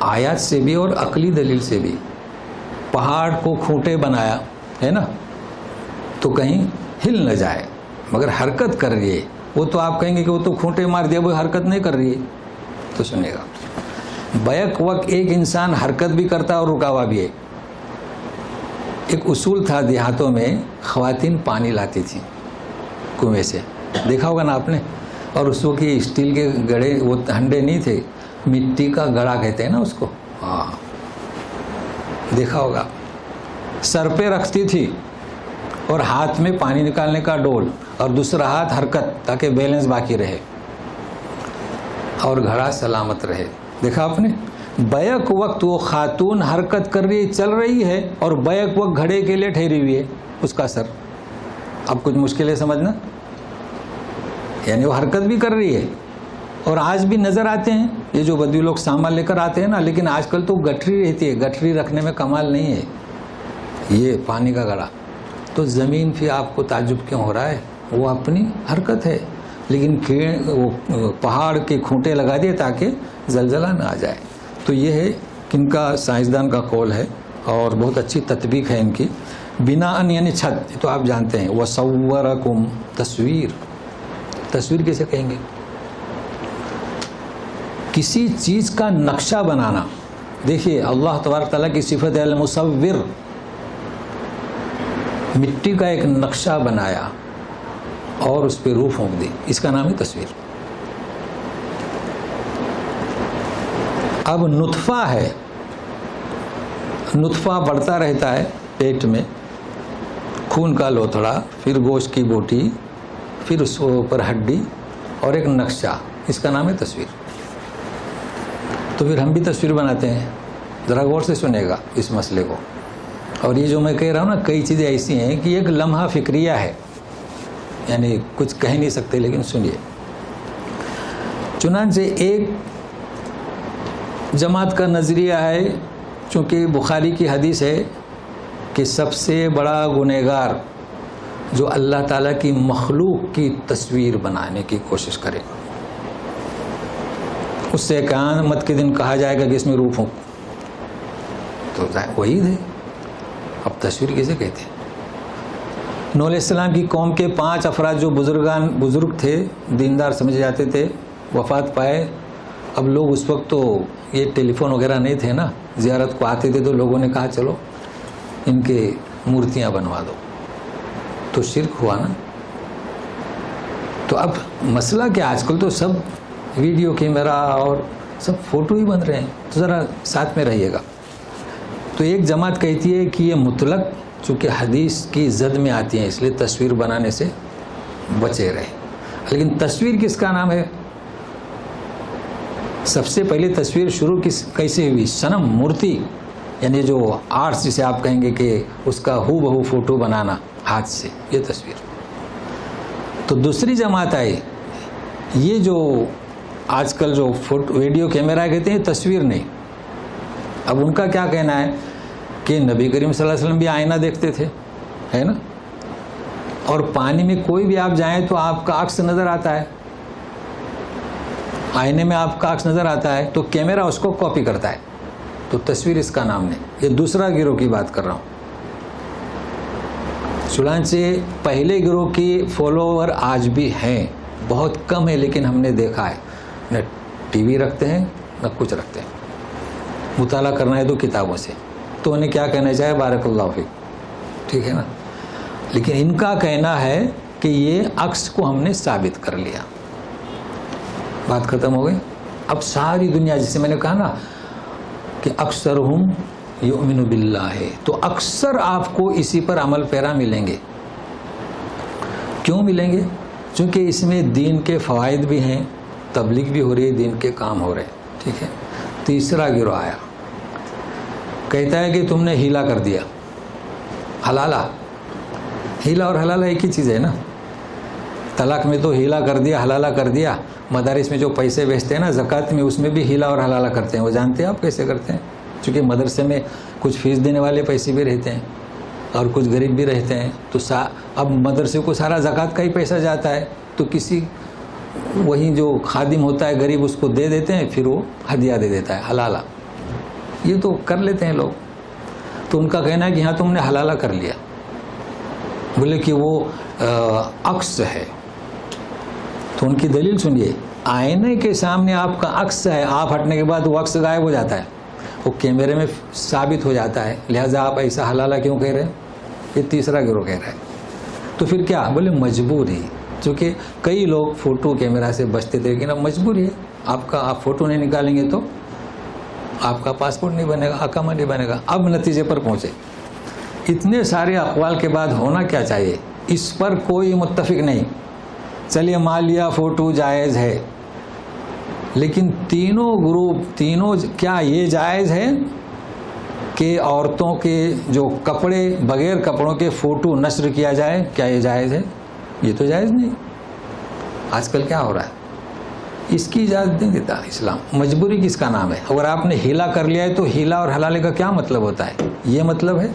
آیات سے بھی اور عقلی دلیل سے بھی. پہاڑ کو کھوٹے بنایا ہے نا تو کہیں ہل نہ جائے, مگر حرکت کر رہی ہے. وہ تو آپ کہیں گے کہ وہ تو کھوٹے مار دیا, وہ حرکت نہیں کر رہی ہے. تو سنیے گا بیک وقت ایک انسان حرکت بھی کرتا اور رکا ہوا بھی ہے. ایک اصول تھا دیہاتوں میں, خواتین پانی لاتی تھیں کنویں سے, دیکھا ہوگا نا آپ نے. اور اس وقت یہ اسٹیل کے گڑے, وہ ہنڈے نہیں تھے, مٹی کا گڑا کہتے ہیں نا اس کو. ہاں دیکھا ہوگا. سر پہ رکھتی تھی اور ہاتھ میں پانی نکالنے کا ڈول اور دوسرا ہاتھ حرکت, تاکہ بیلنس باقی رہے اور گھڑا سلامت رہے. دیکھا آپ نے. بیک وقت وہ خاتون حرکت کر رہی, چل رہی ہے, اور بیک وقت گھڑے کے لیے ٹھہری ہوئی ہے اس کا سر. اب کچھ مشکل ہے سمجھنا, یعنی وہ حرکت بھی کر رہی ہے. اور آج بھی نظر آتے ہیں یہ جو بدوی لوگ سامان لے کر آتے ہیں نا, لیکن آج کل تو گٹھری رہتی ہے. گٹھری رکھنے میں کمال نہیں ہے, یہ پانی کا گڑا. تو زمین پھر آپ کو تعجب کیوں ہو رہا ہے؟ وہ اپنی حرکت ہے, لیکن وہ پہاڑ کے کھوٹے لگا دیے تاکہ زلزلہ نہ آ جائے. تو یہ ہے کن کا سائنسدان کا قول ہے, اور بہت اچھی تطبیق ہے ان کی. بناءً یعنی چھت, تو آپ جانتے ہیں. وصورکم, تصویر. تصویر کیسے کہیں گے؟ کسی چیز کا نقشہ بنانا. دیکھیے اللہ تبارک تعالیٰ کی صفت ہے المصور. مٹی کا ایک نقشہ بنایا اور اس پہ روح پھونک دی, اس کا نام ہے تصویر. اب نطفہ ہے, نطفہ بڑھتا رہتا ہے پیٹ میں, خون کا لوتھڑا, پھر گوشت کی بوٹی, پھر اس کے اوپر ہڈی اور ایک نقشہ, اس کا نام ہے تصویر. تو پھر ہم بھی تصویر بناتے ہیں. ذرا غور سے سنیے گا اس مسئلے کو. اور یہ جو میں کہہ رہا ہوں نا, کئی چیزیں ایسی ہیں کہ ایک لمحہ فکریہ ہے, یعنی کچھ کہہ نہیں سکتے, لیکن سنیے. چنانچہ ایک جماعت کا نظریہ ہے, چونکہ بخاری کی حدیث ہے کہ سب سے بڑا گنہگار جو اللہ تعالیٰ کی مخلوق کی تصویر بنانے کی کوشش کرے, اس سے قیامت کے دن کہا جائے گا کہ اس میں روح پھونک. تو وہی ہے. اب تصویر کیسے کہتے ہیں؟ نوح علیہ السلام کی قوم کے 5 افراد جو بزرگ تھے, دیندار سمجھے جاتے تھے, وفات پائے. اب لوگ اس وقت تو یہ ٹیلی فون وغیرہ نہیں تھے نا, زیارت کو آتے تھے تو لوگوں نے کہا چلو ان کے مورتیاں بنوا دو, تو شرک ہوا نا. تو اب مسئلہ کہ آج کل تو سب ویڈیو کیمرہ اور سب فوٹو ہی بن رہے ہیں, تو ذرا ساتھ میں رہیے گا. تو ایک جماعت کہتی ہے کہ یہ مطلق چونکہ حدیث کی زد میں آتی ہیں اس لیے تصویر بنانے سے بچے رہے. لیکن تصویر کس کا نام ہے؟ سب سے پہلے تصویر شروع کیسے ہوئی؟ صنم, مورتی, یعنی جو آرٹس جسے آپ کہیں گے کہ اس کا ہو بہو فوٹو بنانا ہاتھ سے, یہ تصویر. تو دوسری جماعت آئی, یہ جو آج کل جو فوٹو ویڈیو کیمرہ کہتے ہیں تصویر نہیں. اب ان کا کیا کہنا ہے کہ نبی کریم صلی اللہ علیہ وسلم بھی آئینہ دیکھتے تھے, ہے نا, اور پانی میں کوئی بھی آپ جائیں تو آپ کا عکس نظر آتا ہے, آئینے میں آپ کا عکس نظر آتا ہے, تو کیمرہ اس کو کاپی کرتا ہے. تو تصویر اس کا نام نہیں. یہ دوسرا گروہ کی بات کر رہا ہوں. چنانچہ پہلے گروہ کی فالوور آج بھی ہیں, بہت کم ہے, لیکن ہم نے دیکھا ہے نہ ٹی وی رکھتے ہیں نہ کچھ رکھتے ہیں. مطالعہ کرنا ہے تو کتابوں سے. تو انہیں کیا کہنا چاہے, بارک اللہ فیک, ٹھیک ہے نا. لیکن ان کا کہنا ہے کہ یہ عکس کو ہم نے ثابت کر لیا, بات ختم ہو گئی. اب ساری دنیا, جسے میں نے کہا نا کہ اکثرہم یؤمن باللہ, تو اکثر آپ کو اسی پر عمل پیرا ملیں گے. کیوں ملیں گے؟ چونکہ اس میں دین کے فوائد بھی ہیں, تبلیغ بھی ہو رہی ہے, دین کے کام ہو رہے ہیں, ٹھیک ہے. تیسرا گروہ آیا, کہتا ہے کہ تم نے ہیلا کر دیا. حلالہ, ہیلا اور حلالہ ایک ہی چیز ہے نا. طلاق میں تو ہیلا کر دیا, حلالہ کر دیا. مدارس میں جو پیسے بیچتے ہیں نا زکوٰۃ میں, اس میں بھی ہیلا اور حلالہ کرتے ہیں. وہ جانتے ہیں آپ کیسے کرتے ہیں؟ چونکہ مدرسے میں کچھ فیس دینے والے پیسے بھی رہتے ہیں اور کچھ غریب بھی رہتے ہیں. تو اب مدرسے کو سارا زکوٰۃ کا ہی پیسہ جاتا ہے, تو کسی وہی جو خادم ہوتا ہے غریب اس کو دے دیتے ہیں, پھر وہ ہدیہ دے دیتا ہے حلالہ. یہ تو کر لیتے ہیں لوگ. تو ان کا کہنا ہے کہ ہاں تم نے حلالہ کر لیا. بولے کہ وہ عکس ہے. تو ان کی دلیل سنیے, آئینے کے سامنے آپ کا عکس ہے, آپ ہٹنے کے بعد وہ عکس غائب ہو جاتا ہے, وہ کیمرے میں ثابت ہو جاتا ہے, لہٰذا آپ ایسا حلالہ کیوں کہہ رہے ہیں؟ یہ تیسرا گروہ کہہ رہا ہے. تو پھر کیا بولے؟ مجبوری. چونکہ کئی لوگ فوٹو کیمرہ سے بچتے تھے, لیکن اب مجبوری ہے. آپ فوٹو نہیں نکالیں گے تو آپ کا پاسپورٹ نہیں بنے گا, اقامہ نہیں بنے گا. اب نتیجے پر پہنچے. اتنے سارے اقوال کے بعد ہونا کیا چاہیے؟ اس پر کوئی متفق نہیں. چلیے مان لیا فوٹو جائز ہے, لیکن تینوں گروپ, تینوں کیا یہ جائز ہے کہ عورتوں کے جو کپڑے بغیر کپڑوں کے فوٹو نشر کیا جائے؟ کیا یہ جائز ہے؟ یہ تو جائز نہیں. آج کل کیا ہو رہا ہے؟ اس کی اجازت نہیں دیتا اسلام. مجبوری کس کا نام ہے؟ اگر آپ نے ہیلا کر لیا ہے تو ہیلا اور حلالے کا کیا مطلب ہوتا ہے؟ یہ مطلب ہے.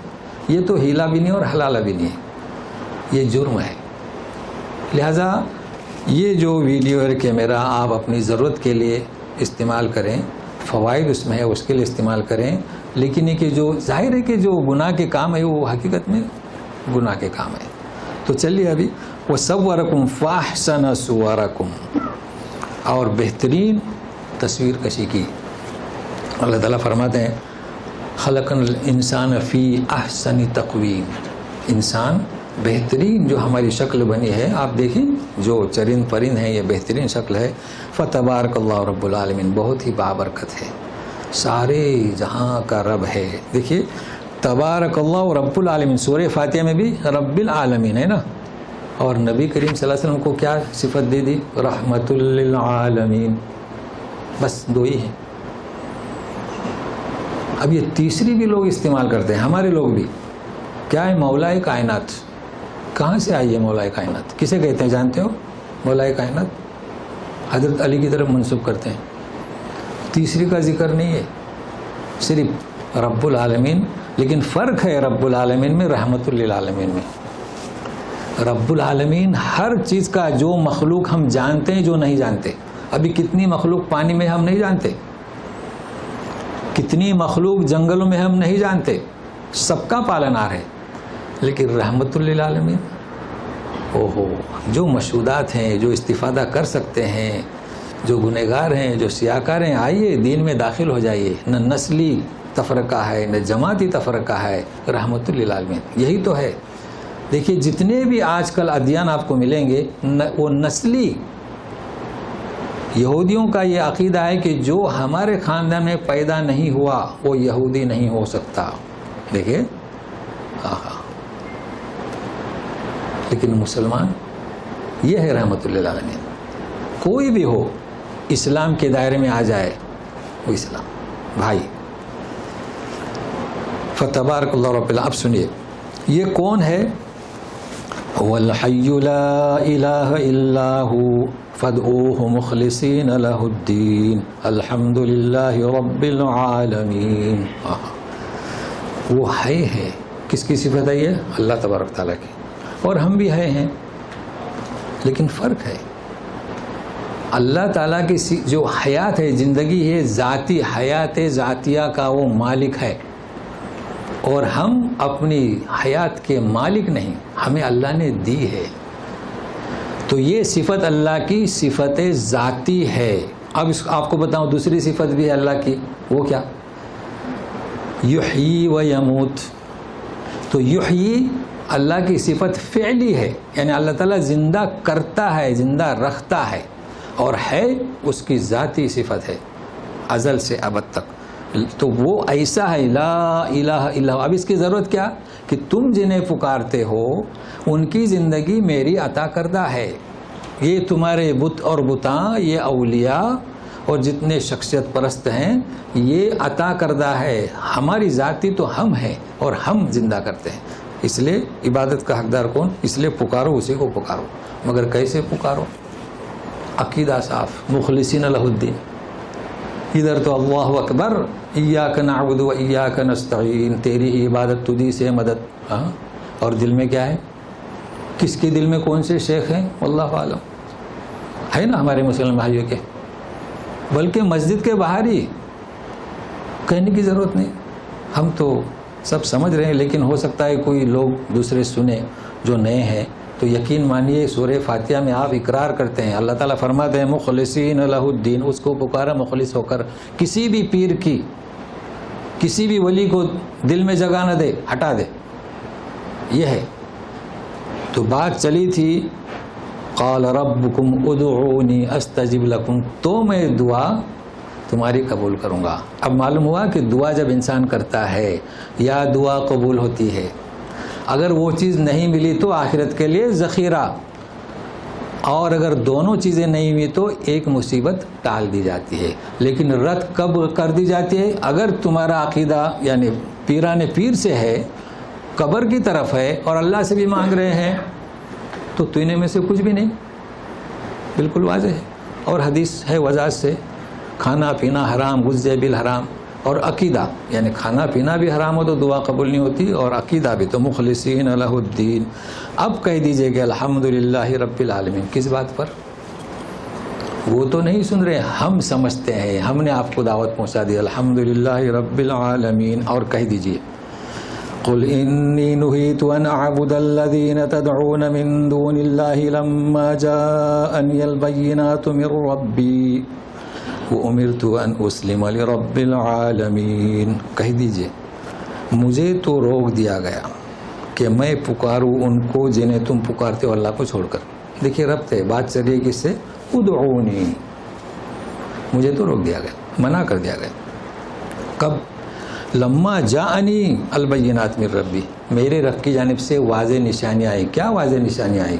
یہ تو ہیلا بھی نہیں اور حلالہ بھی نہیں ہے, یہ جرم ہے. لہذا یہ جو ویڈیو اور کیمرہ آپ اپنی ضرورت کے لیے استعمال کریں, فوائد اس میں ہے اس کے لیے استعمال کریں, لیکن یہ کہ جو ظاہر ہے کہ جو گناہ کے کام ہے وہ حقیقت میں گناہ کے کام ہے. تو چلیے ابھی وَصَوَّرَكُمْ فَأَحْسَنَ صُوَرَكُمْ, اور بہترین تصویر کشی کی. اللہ تعالیٰ فرماتے ہیں خلق الانسان فی احسن تقویم, انسان بہترین جو ہماری شکل بنی ہے, آپ دیکھیں جو چرند پرند ہیں یہ بہترین شکل ہے. فتبارک اللہ رب العالمین, بہت ہی بابرکت ہے, سارے جہاں کا رب ہے. دیکھیے تبارک اللہ رب العالمین, سورہ فاتحہ میں بھی رب العالمین ہے نا, اور نبی کریم صلی اللہ علیہ وسلم کو کیا صفت دے دی؟ رحمت للعالمین. بس دو ہی ہیں. اب یہ تیسری بھی لوگ استعمال کرتے ہیں, ہمارے لوگ بھی. کیا ہے؟ مولا کائنات. کہاں سے آئی ہے مولا کائنات؟ کسے کہتے ہیں جانتے ہو؟ مولا کائنات حضرت علی کی طرف منسوب کرتے ہیں. تیسری کا ذکر نہیں ہے, صرف رب العالمین. لیکن فرق ہے رب العالمین میں رحمت للعالمین میں. رب العالمین ہر چیز کا, جو مخلوق ہم جانتے ہیں جو نہیں جانتے. ابھی کتنی مخلوق پانی میں ہم نہیں جانتے, کتنی مخلوق جنگلوں میں ہم نہیں جانتے, سب کا پالنہار ہے. لیکن رحمت للعالمین, اوہو, جو مشہودات ہیں, جو استفادہ کر سکتے ہیں, جو گنہگار ہیں، جو سیاکار ہیں، آئیے دین میں داخل ہو جائیے. نہ نسلی تفرقہ ہے، نہ جماعتی تفرقہ ہے، رحمت للعالمین. یہی تو ہے. دیکھیے جتنے بھی آج کل ادیان آپ کو ملیں گے وہ نسلی. یہودیوں کا یہ عقیدہ ہے کہ جو ہمارے خاندان میں پیدا نہیں ہوا وہ یہودی نہیں ہو سکتا. دیکھیے لیکن مسلمان یہ ہے رحمت للعالمین. کوئی بھی ہو اسلام کے دائرے میں آ جائے وہ اسلام بھائی. فتبارک اللہ رب العالمین. اب سنیے یہ کون ہے؟ وَالْحَيُّ لَا إِلَهَ إِلَّا هُوَ فَادْعُوهُ مُخْلِصِينَ لَهُ الدِّينَ الْحَمْدُ لِلَّهِ رَبِّ الْعَالَمِينَ. وہ ہے کس کی صفت ہے؟ یہ اللہ تبارک تعالیٰ کی. اور ہم بھی ہیں لیکن فرق ہے. اللہ تعالیٰ کی جو حیات ہے، زندگی ہے، ذاتی حیات ذاتیہ کا وہ مالک ہے، اور ہم اپنی حیات کے مالک نہیں، ہمیں اللہ نے دی ہے. تو یہ صفت اللہ کی صفت ذاتی ہے. اب آپ کو بتاؤں دوسری صفت بھی ہے اللہ کی. وہ کیا؟ یحیی و یموت. تو یحیی اللہ کی صفت فعلی ہے، یعنی اللہ تعالیٰ زندہ کرتا ہے، زندہ رکھتا ہے، اور ہے اس کی ذاتی صفت ہے ازل سے ابد تک. تو وہ ایسا ہے لا الہ الا ہو. اب اس کی ضرورت کیا کہ تم جنہیں پکارتے ہو ان کی زندگی میری عطا کردہ ہے. یہ تمہارے بت اور بتاں، یہ اولیاء اور جتنے شخصیت پرست ہیں یہ عطا کردہ ہے. ہماری ذاتی تو ہم ہیں اور ہم زندہ کرتے ہیں. اس لیے عبادت کا حقدار کون؟ اس لیے پکارو اسی کو پکارو. مگر کیسے پکارو؟ عقیدہ صاف، مخلصین لہ الدین. ادھر تو اللہ اکبر، ایاک نعبد و ایاک نستعین، تیری ہی عبادت تجھی سے مدد. اور دل میں کیا ہے؟ کس کے دل میں کون سے شیخ ہیں واللہ عالم. ہے نا ہمارے مسلمان بھائیوں کے، بلکہ مسجد کے باہر ہی کہنے کی ضرورت نہیں. ہم تو سب سمجھ رہے ہیں، لیکن ہو سکتا ہے کوئی لوگ دوسرے سنیں جو نئے ہیں. تو یقین مانیے سورہ فاتحہ میں آپ اقرار کرتے ہیں، اللہ تعالیٰ فرماتے ہیں مخلصین لہ الدین. اس کو پکارا مخلص ہو کر. کسی بھی پیر کی، کسی بھی ولی کو دل میں جگہ نہ دے، ہٹا دے. یہ ہے. تو بات چلی تھی قال ربکم ادعونی استجب لکم، تو میں دعا تمہاری قبول کروں گا. اب معلوم ہوا کہ دعا جب انسان کرتا ہے یا دعا قبول ہوتی ہے. اگر وہ چیز نہیں ملی تو آخرت کے لیے ذخیرہ، اور اگر دونوں چیزیں نہیں ہوئی تو ایک مصیبت ٹال دی جاتی ہے. لیکن رد کب کر دی جاتی ہے؟ اگر تمہارا عقیدہ یعنی پیران پیر سے ہے، قبر کی طرف ہے اور اللہ سے بھی مانگ رہے ہیں، تو تینے میں سے کچھ بھی نہیں. بالکل واضح ہے. اور حدیث ہے وضاحت سے، کھانا پینا حرام، غذا بالحرام. اور عقیدہ یعنی کھانا پینا بھی حرام ہو تو دعا قبول نہیں ہوتی، اور عقیدہ بھی. تو مخلصین لہ الدین. اب کہہ دیجئے کہ الحمدللہ رب العالمین. کس بات پر؟ وہ تو نہیں سن رہے، ہم سمجھتے ہیں، ہم نے آپ کو دعوت پہنچا دی. الحمدللہ رب العالمین. اور کہہ دیجئے قل انی نہیت ان اعبد الذین تدعون من دون اللہ لما جاءنی البینات من ربی وَأُمِرْتُ أَنْ أُسْلِمَ لِرَبِّ الْعَالَمِينَ. کہہ دیجئے مجھے تو روک دیا گیا کہ میں پکاروں ان کو جنہیں تم پکارتے ہو اللہ کو چھوڑ کر. دیکھیے ربط ہے، بات چل رہی ہے کس سے؟ ادعونی. مجھے تو روک دیا گیا، منع کر دیا گیا. کب؟ لما جاءنی البینات من ربی، میرے رب کی جانب سے واضح نشانیاں آئی. کیا واضح نشانیاں آئی؟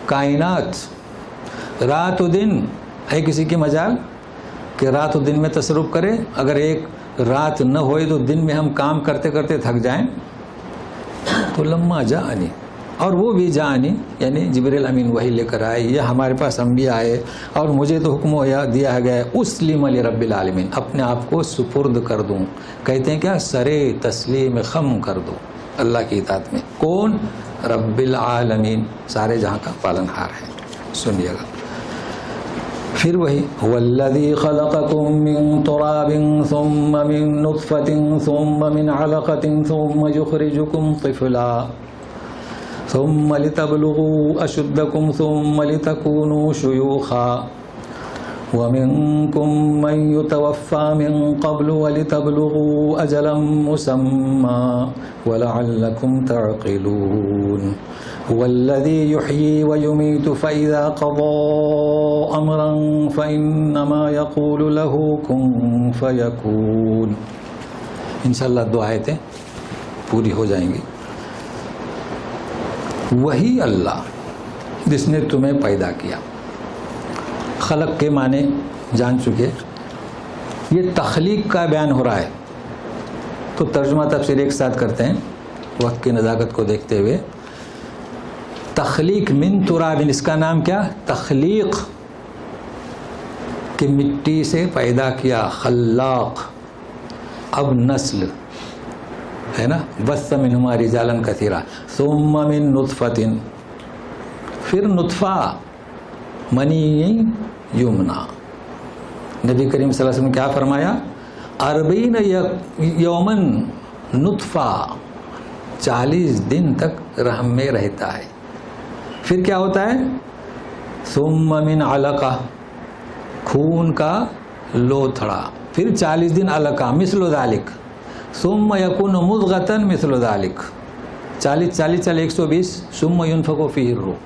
کائنات رات و دن. ہے کسی کی مجال کہ رات و دن میں تصرف کرے؟ اگر ایک رات نہ ہوئے تو دن میں ہم کام کرتے کرتے تھک جائیں. تو لما جاءنی، اور وہ بھی جاءنی یعنی جبریل امین وحی لے کر آئے، یا ہمارے پاس انبیاء آئے، اور مجھے تو حکم دیا گیا ہے اسلم لرب العالمین، اپنے آپ کو سپرد کر دوں. کہتے ہیں کیا؟ سرے تسلیم خم کر دو اللہ کی اطاعت میں. کون؟ رب العالمین، سارے جہاں کا پالنہار ہے. سنیے گا پھر وہی والذی خلقکم من تراب ثم من نطفۃ ثم من علقۃ ثم یخرجکم طفلا ثم لتبلغوا اشدکم ثم لتکونوا شیوخا وَمِنكُم مَّن يُتَوَفَّى مِن قَبْلُ وَلِتَبْلُغُوا أَجَلًا مُّسَمًّى وَلَعَلَّكُمْ تَعْقِلُونَ هُوَ الَّذِي يُحْيِي وَيُمِيتُ فَإِذَا قَضَىٰ أَمْرًا فَإِنَّمَا يَقُولُ لَهُ كُن فَيَكُونُ. انشاءاللہ 2 آیتیں پوری ہو جائیں گی. وہی اللہ جس نے تمہیں پیدا کیا. خلق کے معنی جان چکے. یہ تخلیق کا بیان ہو رہا ہے تو ترجمہ تفسیر ایک ساتھ کرتے ہیں وقت کی نزاکت کو دیکھتے ہوئے. تخلیق من تراب، اس کا نام کیا؟ تخلیق، کہ مٹی سے پیدا کیا. خلاق. اب نسل ہے نا، بث منہما رجالا کثیرا. ثم من نطفۃ، پھر نطفہ منی یمنا. نبی کریم صلی اللہ علیہ وسلم کیا فرمایا؟ 40 یومن نطفہ، 40 دن تک رحم میں رہتا ہے. پھر کیا ہوتا ہے؟ ثم من علقہ، خون کا لوتھڑا. پھر 40 دن علقہ مثل ذالک. ثم یکون مضغۃ مثل ذالک. 40 120. ثم ينفخ فیہ الروح.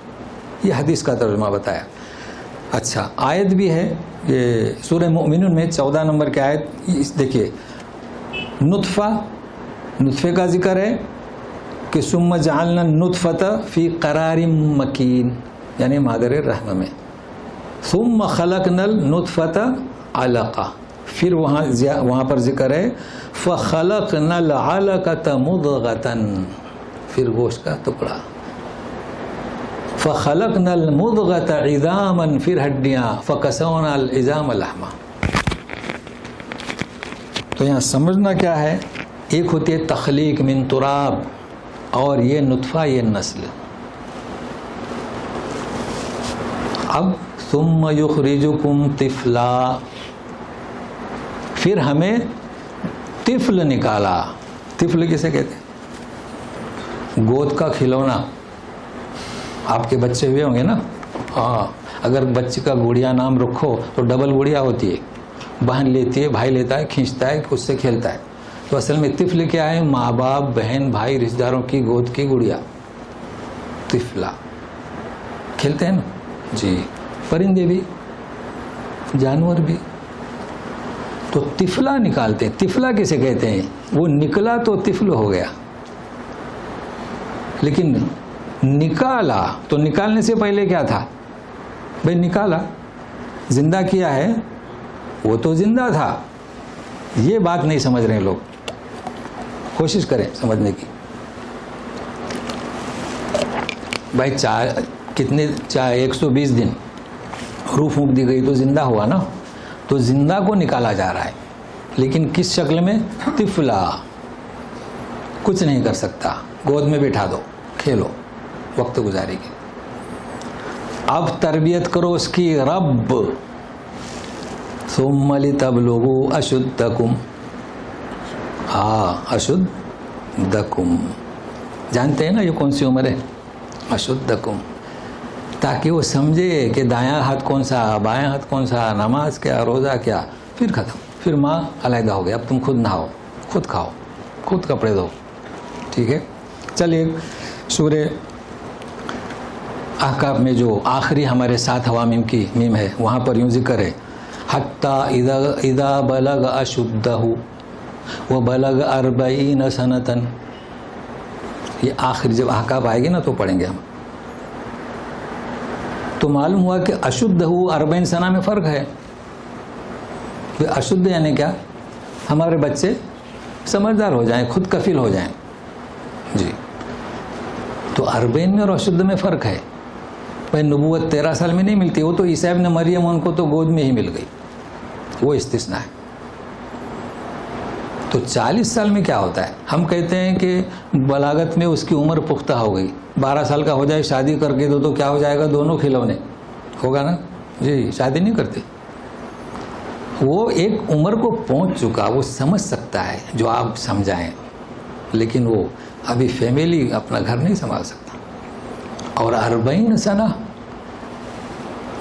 یہ حدیث کا ترجمہ بتایا. اچھا، آیت بھی ہے یہ سورہ مؤمنون میں 14 نمبر کی آیت. دیکھیے، نطفے کا ذکر ہے کہ ثم جعلنا النطفۃ فی قرار مکین، یعنی مادر رحم میں. ثم خلقنا النطفۃ علقہ. پھر وہاں پر ذکر ہے فخلقنا العلقۃ مضغۃ، پھر گوشت کا ٹکڑا. فخلقنا المضغۃ عظاما، پھر ہڈیاں. فکسونا العظام لحما. تو یہاں سمجھنا کیا ہے؟ ایک ہوتی ہے تخلیق من تراب، اور یہ نطفہ، یہ نسل. اب ثم یخرجکم طفلا، پھر ہمیں طفل نکالا. طفل کسے کہتے ہیں؟ گود کا کھلونا. آپ کے بچے ہوئے ہوں گے نا. ہاں، اگر بچے کا گڑیا نام رکھو تو ڈبل گڑیا ہوتی ہے. بہن لیتی ہے، بھائی لیتا ہے، کھینچتا ہے، اس سے کھیلتا ہے. تو اصل میں طفل کیا ہے؟ ماں باپ، بہن، بھائی، رشتہ داروں کی گود کی گڑیا. طفلا کھیلتے ہیں نا جی. پرندے بھی، جانور بھی. تو طفلا نکالتے ہیں. طفلا کسے کہتے ہیں؟ وہ نکلا تو طفل ہو گیا. لیکن نکالا تو نکالنے سے پہلے کیا تھا؟ بھئی نکالا، زندہ کیا ہے، وہ تو زندہ تھا. یہ بات نہیں سمجھ رہے لوگ. کوشش کریں سمجھنے کی. بھائی کتنے 120 دن روح پھونک دی گئی تو زندہ ہوا نا. تو زندہ کو نکالا جا رہا ہے، لیکن کس شکل میں؟ طفلا. کچھ نہیں کر سکتا، گود میں بٹھا دو، کھیلو، وقت گزارے گی. اب تربیت کرو اس کی رب. ثم لتبلغوا اشدکم. اشدکم جانتے ہیں نا یہ کون سی عمر ہے؟ اشدکم. تاکہ وہ سمجھے کہ دایاں ہاتھ کون سا، بایاں ہاتھ کون سا، نماز کیا، روزہ کیا. پھر ختم. پھر ماں علیحدہ ہو گئی. اب تم خود نہاؤ، خود کھاؤ، خود کپڑے دھو. ٹھیک ہے. چلیے، سورہ احقاف میں جو آخری ہمارے 7 حوامیم کی میم ہے، وہاں پر یوں ذکر ہے حتی اذا بلغ اشدہ وبلغ 40 سنۃ. یہ آخری جب احقاف آئے گی نا تو پڑھیں گے ہم. تو معلوم ہوا کہ اشدہ 40 سنہ میں فرق ہے. اشدھ یعنی کیا؟ ہمارے بچے سمجھدار ہو جائیں، خود کفیل ہو جائیں جی. تو 40 میں اور اشدھ میں فرق ہے. بھائی نبوت 13 سال میں نہیں ملتی. وہ تو عیسیٰ ابن مریم ان کو تو گود میں ہی مل گئی، وہ استثناء ہے. تو 40 سال میں کیا ہوتا ہے؟ ہم کہتے ہیں کہ بلاغت میں اس کی عمر پختہ ہو گئی. 12 سال کا ہو جائے، شادی کر کے دو تو کیا ہو جائے گا؟ دونوں کھلونے ہوگا نا جی. شادی نہیں کرتے. وہ ایک عمر کو پہنچ چکا، وہ سمجھ سکتا ہے جو آپ سمجھائیں، لیکن وہ ابھی فیملی اپنا گھر نہیں سنبھال سکتا. اور 40 سنہ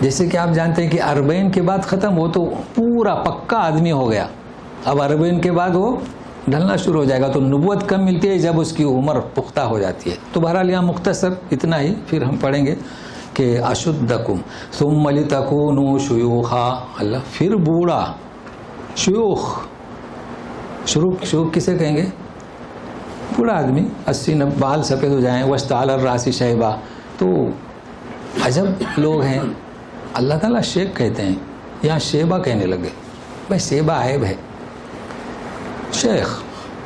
جیسے کہ آپ جانتے ہیں کہ 40 کے بعد ختم، وہ تو پورا پکا آدمی ہو گیا، اب 40 کے بعد وہ ڈھلنا شروع ہو جائے گا. تو نبوت کم ملتی ہے جب اس کی عمر پختہ ہو جاتی ہے. تو بہرحال یہاں مختصر اتنا ہی، پھر ہم پڑھیں گے کہ اشدکم ثم لتکونوا شیوخا، اللہ پھر بوڑھا. شیوخ، شیوخ کسے کہیں گے؟ بوڑھا آدمی، 80 بال سفید ہو جائیں. واشتعل الراس شیبا، تو عجب لوگ ہیں. اللہ تعالیٰ شیخ کہتے ہیں، یہاں شیبہ کہنے لگے. بھائی شیبہ عیب ہے، شیخ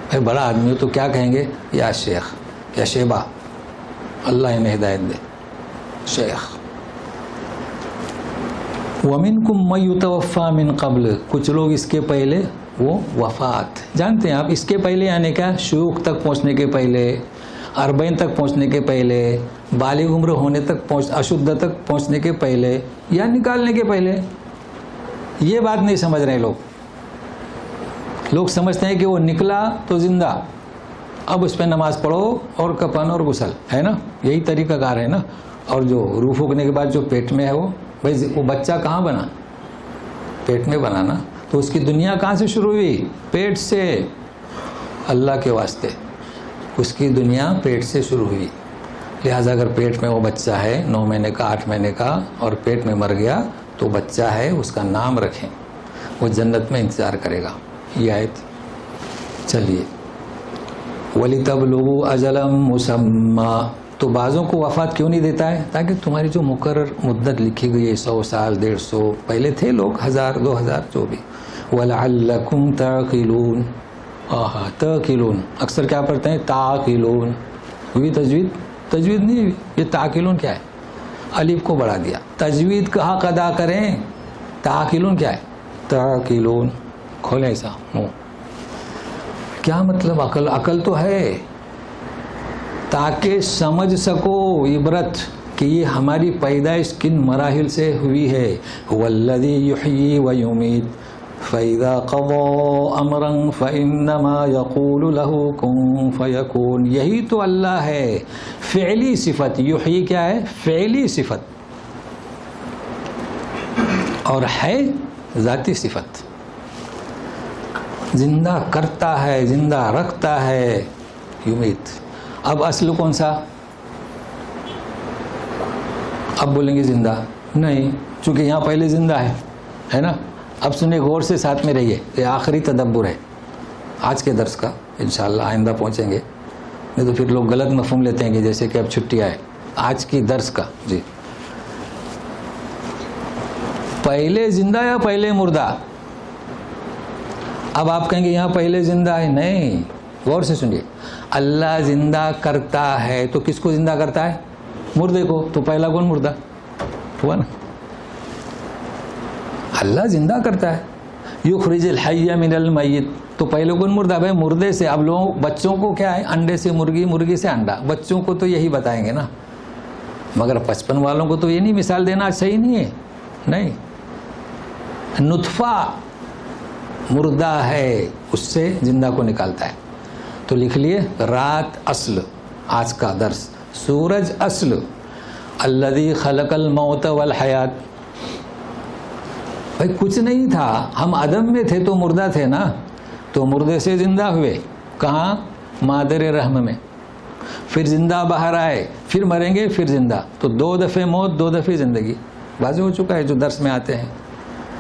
بھائی بڑا آدمی ہو تو کیا کہیں گے؟ یا شیخ یا شیبہ. اللہ انہیں ہدایت دے. شیخ. وَمِنْكُمْ مَن يُتَوَفَّى مِنْ قَبْلِ، کچھ لوگ اس کے پہلے وہ وفات. جانتے ہیں آپ اس کے پہلے یعنی کیا؟ شیوخ تک پہنچنے کے پہلے، 40 تک پہنچنے کے پہلے، بالغ عمر ہونے تک اشدھ تک پہنچنے کے پہلے، یا نکالنے کے پہلے. یہ بات نہیں سمجھ رہے لوگ. لوگ سمجھتے ہیں کہ وہ نکلا تو زندہ، اب اس پہ نماز پڑھو اور کفن اور غسل ہے نا، یہی طریقہ کار ہے نا. اور جو روح پھونکنے کے بعد جو پیٹ میں ہے وہ بھائی وہ بچہ کہاں بنا؟ پیٹ میں بنا نا. تو اس کی دنیا کہاں سے شروع ہوئی؟ پیٹ سے. اللہ کے واسطے اس کی دنیا پیٹ سے شروع ہوئی. لہٰذا اگر پیٹ میں وہ بچہ ہے 9 مہینے کا 8 مہینے کا اور پیٹ میں مر گیا تو بچہ ہے، اس کا نام رکھیں، وہ جنت میں انتظار کرے گا. یہ آیت. چلیے وَلِتَبْلُغُوا أَجَلًا مُّسَمًّى، تو بعضوں کو وفات کیوں نہیں دیتا ہے؟ تاکہ تمہاری جو مقرر مدت لکھی گئی ہے 100 سال 150، پہلے تھے لوگ 1000 2000 جو بھی. وَلَعَلَّكُمْ تَعْقِلُونَ، تعقلون اکثر کیا پڑھتے ہیں؟ تعقلون. ہوئی تجوید؟ تجوید نہیں ہوئی. یہ تعقلون کیا ہے؟ الف کو بڑھا دیا. تجوید کا حق ادا کریں. تعقلون کیا ہے؟ تعقلون. کھولیں ایسا منہ. کیا مطلب عقل؟ عقل تو ہے تاکہ سمجھ سکو عبرت کہ یہ ہماری پیدائش کن مراحل سے ہوئی ہے. والذی یحیی ویمیت فَإِذَا قَضَى أَمْرًا فَإِنَّمَا يَقُولُ لَهُ كُن فَيَكُونُ. یہی تو اللہ ہے. فعلی صفت یحیی کیا ہے؟ فعلی صفت، اور ہے ذاتی صفت. زندہ کرتا ہے، زندہ رکھتا ہے. یمیت. اب اصل کون سا؟ اب بولیں گے زندہ نہیں، چونکہ یہاں پہلے زندہ ہے نا. اب سنیں غور سے، ساتھ میں رہیے. یہ آخری تدبر ہے آج کے درس کا. انشاءاللہ آئندہ پہنچیں گے، نہیں تو پھر لوگ غلط مفہوم لیتے ہیں کہ جیسے کہ اب چھٹی آئے. آج کی درس کا جی، پہلے زندہ یا پہلے مردہ؟ اب آپ کہیں گے یہاں پہلے زندہ ہے. نہیں، غور سے سنیے. اللہ زندہ کرتا ہے تو کس کو زندہ کرتا ہے؟ مردے کو. تو پہلا کون؟ مردہ ہوا نا. اللہ زندہ کرتا ہے. یخرج الحی من المیت، تو پہلے کون؟ مردہ. بھائی مردے سے. اب لوگ بچوں کو کیا ہے؟ انڈے سے مرغی، مرغی سے انڈا. بچوں کو تو یہی بتائیں گے نا، مگر 55 والوں کو تو یہ نہیں مثال دینا صحیح نہیں ہے. نہیں، نطفہ مردہ ہے، اس سے زندہ کو نکالتا ہے. تو لکھ لیے رات اصل آج کا درس. سورج اصل. الذی خلق الموت والحیات. بھائی کچھ نہیں تھا، ہم عدم میں تھے تو مردہ تھے نا، تو مردے سے زندہ ہوئے. کہاں؟ مادر رحم میں. پھر زندہ باہر آئے، پھر مریں گے، پھر زندہ. تو 2 دفعے موت، 2 دفعے زندگی. واضح ہو چکا ہے جو درس میں آتے ہیں.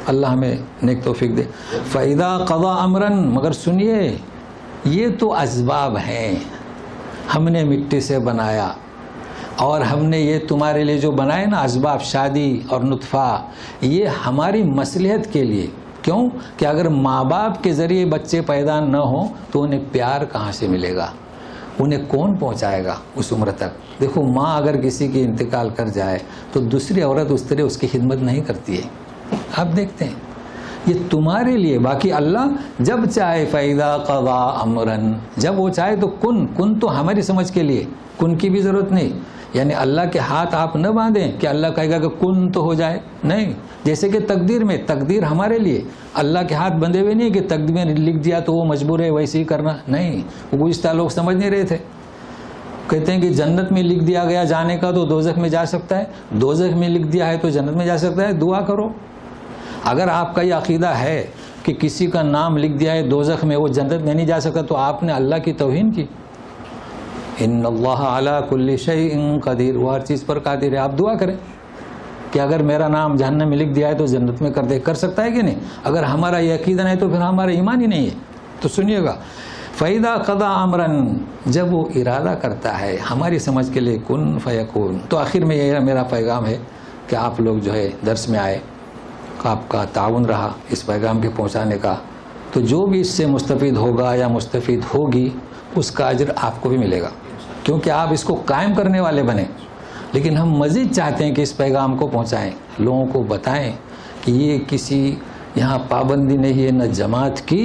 اللہ ہمیں نیک توفیق دے. فَإِذَا قَضَى أَمْرًا، مگر سنیے یہ تو اسباب ہیں. ہم نے مٹی سے بنایا، اور ہم نے یہ تمہارے لیے جو بنائے نا اسباب، شادی اور نطفہ، یہ ہماری مصلحت کے لیے. کیوں؟ کہ اگر ماں باپ کے ذریعے بچے پیدا نہ ہوں تو انہیں پیار کہاں سے ملے گا؟ انہیں کون پہنچائے گا اس عمر تک؟ دیکھو ماں اگر کسی کی انتقال کر جائے تو دوسری عورت اس طرح اس کی خدمت نہیں کرتی ہے. آپ دیکھتے ہیں یہ تمہارے لیے. باقی اللہ جب چاہے فَإِذَا قَضَى أَمْرًا، جب وہ چاہے تو کن تو ہماری سمجھ کے لیے، کن کی بھی ضرورت نہیں. یعنی اللہ کے ہاتھ آپ نہ باندھیں کہ اللہ کہے گا کہ کن تو ہو جائے. نہیں، جیسے کہ تقدیر میں، تقدیر ہمارے لیے. اللہ کے ہاتھ بندھے ہوئے نہیں کہ تقدیر میں لکھ دیا تو وہ مجبور ہے ویسے ہی کرنا. نہیں، وہ گزشتہ لوگ سمجھ نہیں رہے تھے. کہتے ہیں کہ جنت میں لکھ دیا گیا جانے کا تو دوزخ میں جا سکتا ہے، دوزخ میں لکھ دیا ہے تو جنت میں جا سکتا ہے. دعا کرو. اگر آپ کا یہ عقیدہ ہے کہ کسی کا نام لکھ دیا ہے دوزخ میں وہ جنت میں نہیں جا سکتا تو آپ نے اللہ کی توہین کی. ان اللہ علی کل شیء قدیر، وہ ہر چیز پر قادر ہے. آپ دعا کریں کہ اگر میرا نام جہنم میں لکھ دیا ہے تو جنت میں کر سکتا ہے کہ نہیں. اگر ہمارا یہ عقیدہ نہیں تو پھر ہمارا ایمان ہی نہیں ہے. تو سنیے گا، فَإِذَا قَضَى أَمْرًا، جب وہ ارادہ کرتا ہے ہماری سمجھ کے لیے کن فیکون. تو آخر میں یہ میرا پیغام ہے کہ آپ لوگ جو ہے درس میں آئے، آپ کا تعاون رہا اس پیغام کے پہنچانے کا. تو جو بھی اس سے مستفید ہوگا یا مستفید ہوگی اس کا اجر آپ کو بھی ملے گا، کیونکہ آپ اس کو قائم کرنے والے بنے. لیکن ہم مزید چاہتے ہیں کہ اس پیغام کو پہنچائیں، لوگوں کو بتائیں کہ یہ کسی یہاں پابندی نہیں ہے نہ جماعت کی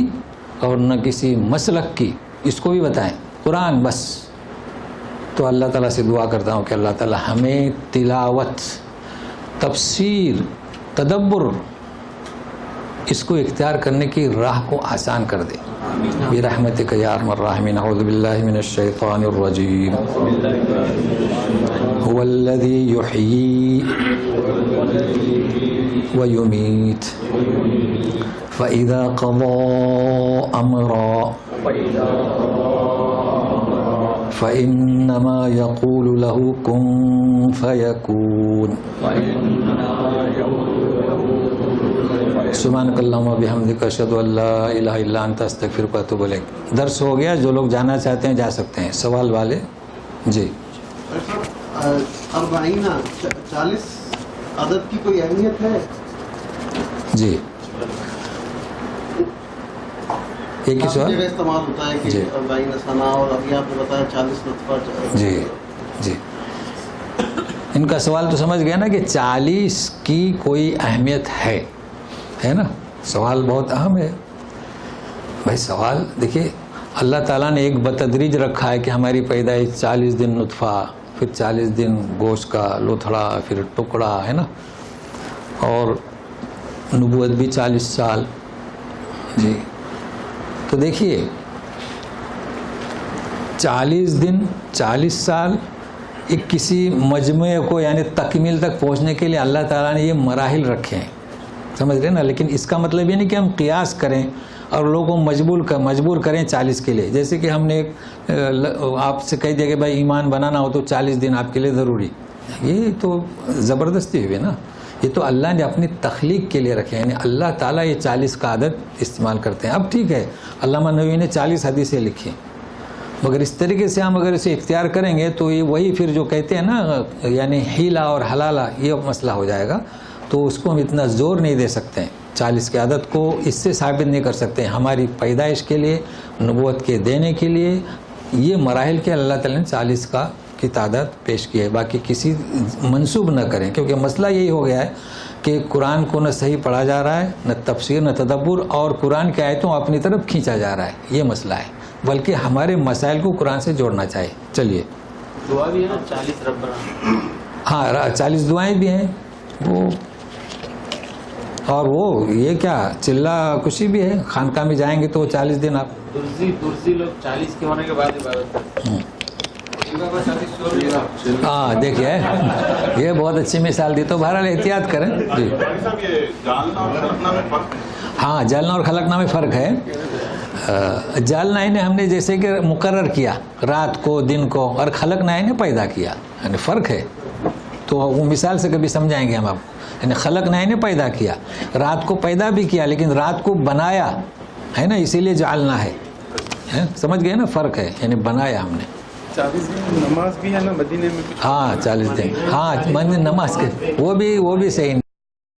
اور نہ کسی مسلک کی. اس کو بھی بتائیں، قرآن بس. تو اللہ تعالیٰ سے دعا کرتا ہوں کہ اللہ تعالیٰ ہمیں تلاوت، تفسیر، تدبر اس کو اختیار کرنے کی راہ کو آسان کر دے. برحمتک یا ارحم الراحمین. اعوذ باللہ من الشیطان الرجیم. هو الذی یحیی ویمیت فَإِذَا قَضَى أَمْرًا فَإِنَّمَا يَقُولُ لَهُ كُن فَيَكُونُ. سبحانک اللہم وبحمدک اشہد ان لا الہ الا انت استغفرک واتوب الیک. درس ہو گیا، جو لوگ جانا چاہتے ہیں جا سکتے ہیں. سوال والے؟ جی. 40 عدد کی کوئی اہمیت ہے؟ جی. ایک ہی سوال استعمال ہوتا ہے کہ 40 ثنا اور ابھی آپ نے بتایا 40 نطفہ. جی جی. ان کا سوال تو سمجھ گیا نا کہ 40 کی کوئی اہمیت ہے نا. سوال بہت اہم ہے بھائی. سوال دیکھیے، اللہ تعالیٰ نے ایک بتدریج رکھا ہے کہ ہماری پیدائش 40 دن نطفہ، پھر 40 دن گوشت کا لوتھڑا، پھر ٹکڑا، ہے نا. اور نبوت بھی 40 سال. جی. تو دیکھیے 40 دن 40 سال ایک کسی مجموعے کو یعنی تکمیل تک پہنچنے کے لیے اللہ تعالیٰ نے یہ مراحل رکھے ہیں، سمجھ رہے نا. لیکن اس کا مطلب یہ نہیں کہ ہم قیاس کریں اور لوگوں کو مجبور کریں 40 کے لیے. جیسے کہ ہم نے آپ سے کہہ دیا کہ بھائی ایمان بنانا ہو تو 40 دن آپ کے لیے ضروری. یہ تو زبردستی ہوئی نا. یہ تو اللہ نے اپنی تخلیق کے لیے رکھے، یعنی اللہ تعالیٰ یہ 40 کا عدد استعمال کرتے ہیں. اب ٹھیک ہے، علامہ نووی نے 40 حدیثیں لکھی، مگر اس طریقے سے ہم اگر اسے اختیار کریں گے تو یہ وہی پھر جو کہتے ہیں نا یعنی ہیلا اور حلالہ، یہ مسئلہ ہو جائے گا. تو اس کو ہم اتنا زور نہیں دے سکتے ہیں. 40 کے عدد کو اس سے ثابت نہیں کر سکتے. ہماری پیدائش کے لیے، نبوت کے دینے کے لیے یہ مراحل کے اللہ تعالیٰ نے 40 کی تعداد پیش کی ہے. باقی کسی منسوب نہ کریں، کیونکہ مسئلہ یہی ہو گیا ہے کہ قرآن کو نہ صحیح پڑھا جا رہا ہے، نہ تفسیر، نہ تدبر، اور قرآن کی آیتوں اپنی طرف کھینچا جا رہا ہے. یہ مسئلہ ہے. بلکہ ہمارے مسائل کو قرآن سے جوڑنا چاہیے. چلیے. دعا بھی ہے نا 40 ربنا. ہاں 40 دعائیں بھی ہیں وہ. اور وہ یہ کیا چلا کشی بھی ہے. خانقاہ میں جائیں گے تو 40 دن آپ درزی لوگ 40 کے ہونے کے بعد عبادت کرتے ہیں. ہاں دیکھیے یہ بہت اچھی مثال دی. تو بہرحال احتیاط کریں. جی. ہاں جالنا اور خلقنا میں فرق ہے. جالنا انہیں ہم نے جیسے کہ مقرر کیا رات کو، دن کو، اور خلقنا انہیں پیدا کیا، یعنی فرق ہے. تو وہ مثال سے کبھی سمجھائیں گے ہم آپ. یعنی خلقنا انہیں پیدا کیا، رات کو پیدا بھی کیا لیکن رات کو بنایا ہے نا، اسی لیے جالنا ہے. سمجھ گئے نا فرق ہے، یعنی بنایا ہم نے. 40 دن نماز بھی ہے نا مدینے میں. ہاں 40 دن. ہاں نماز کے وہ بھی صحیح.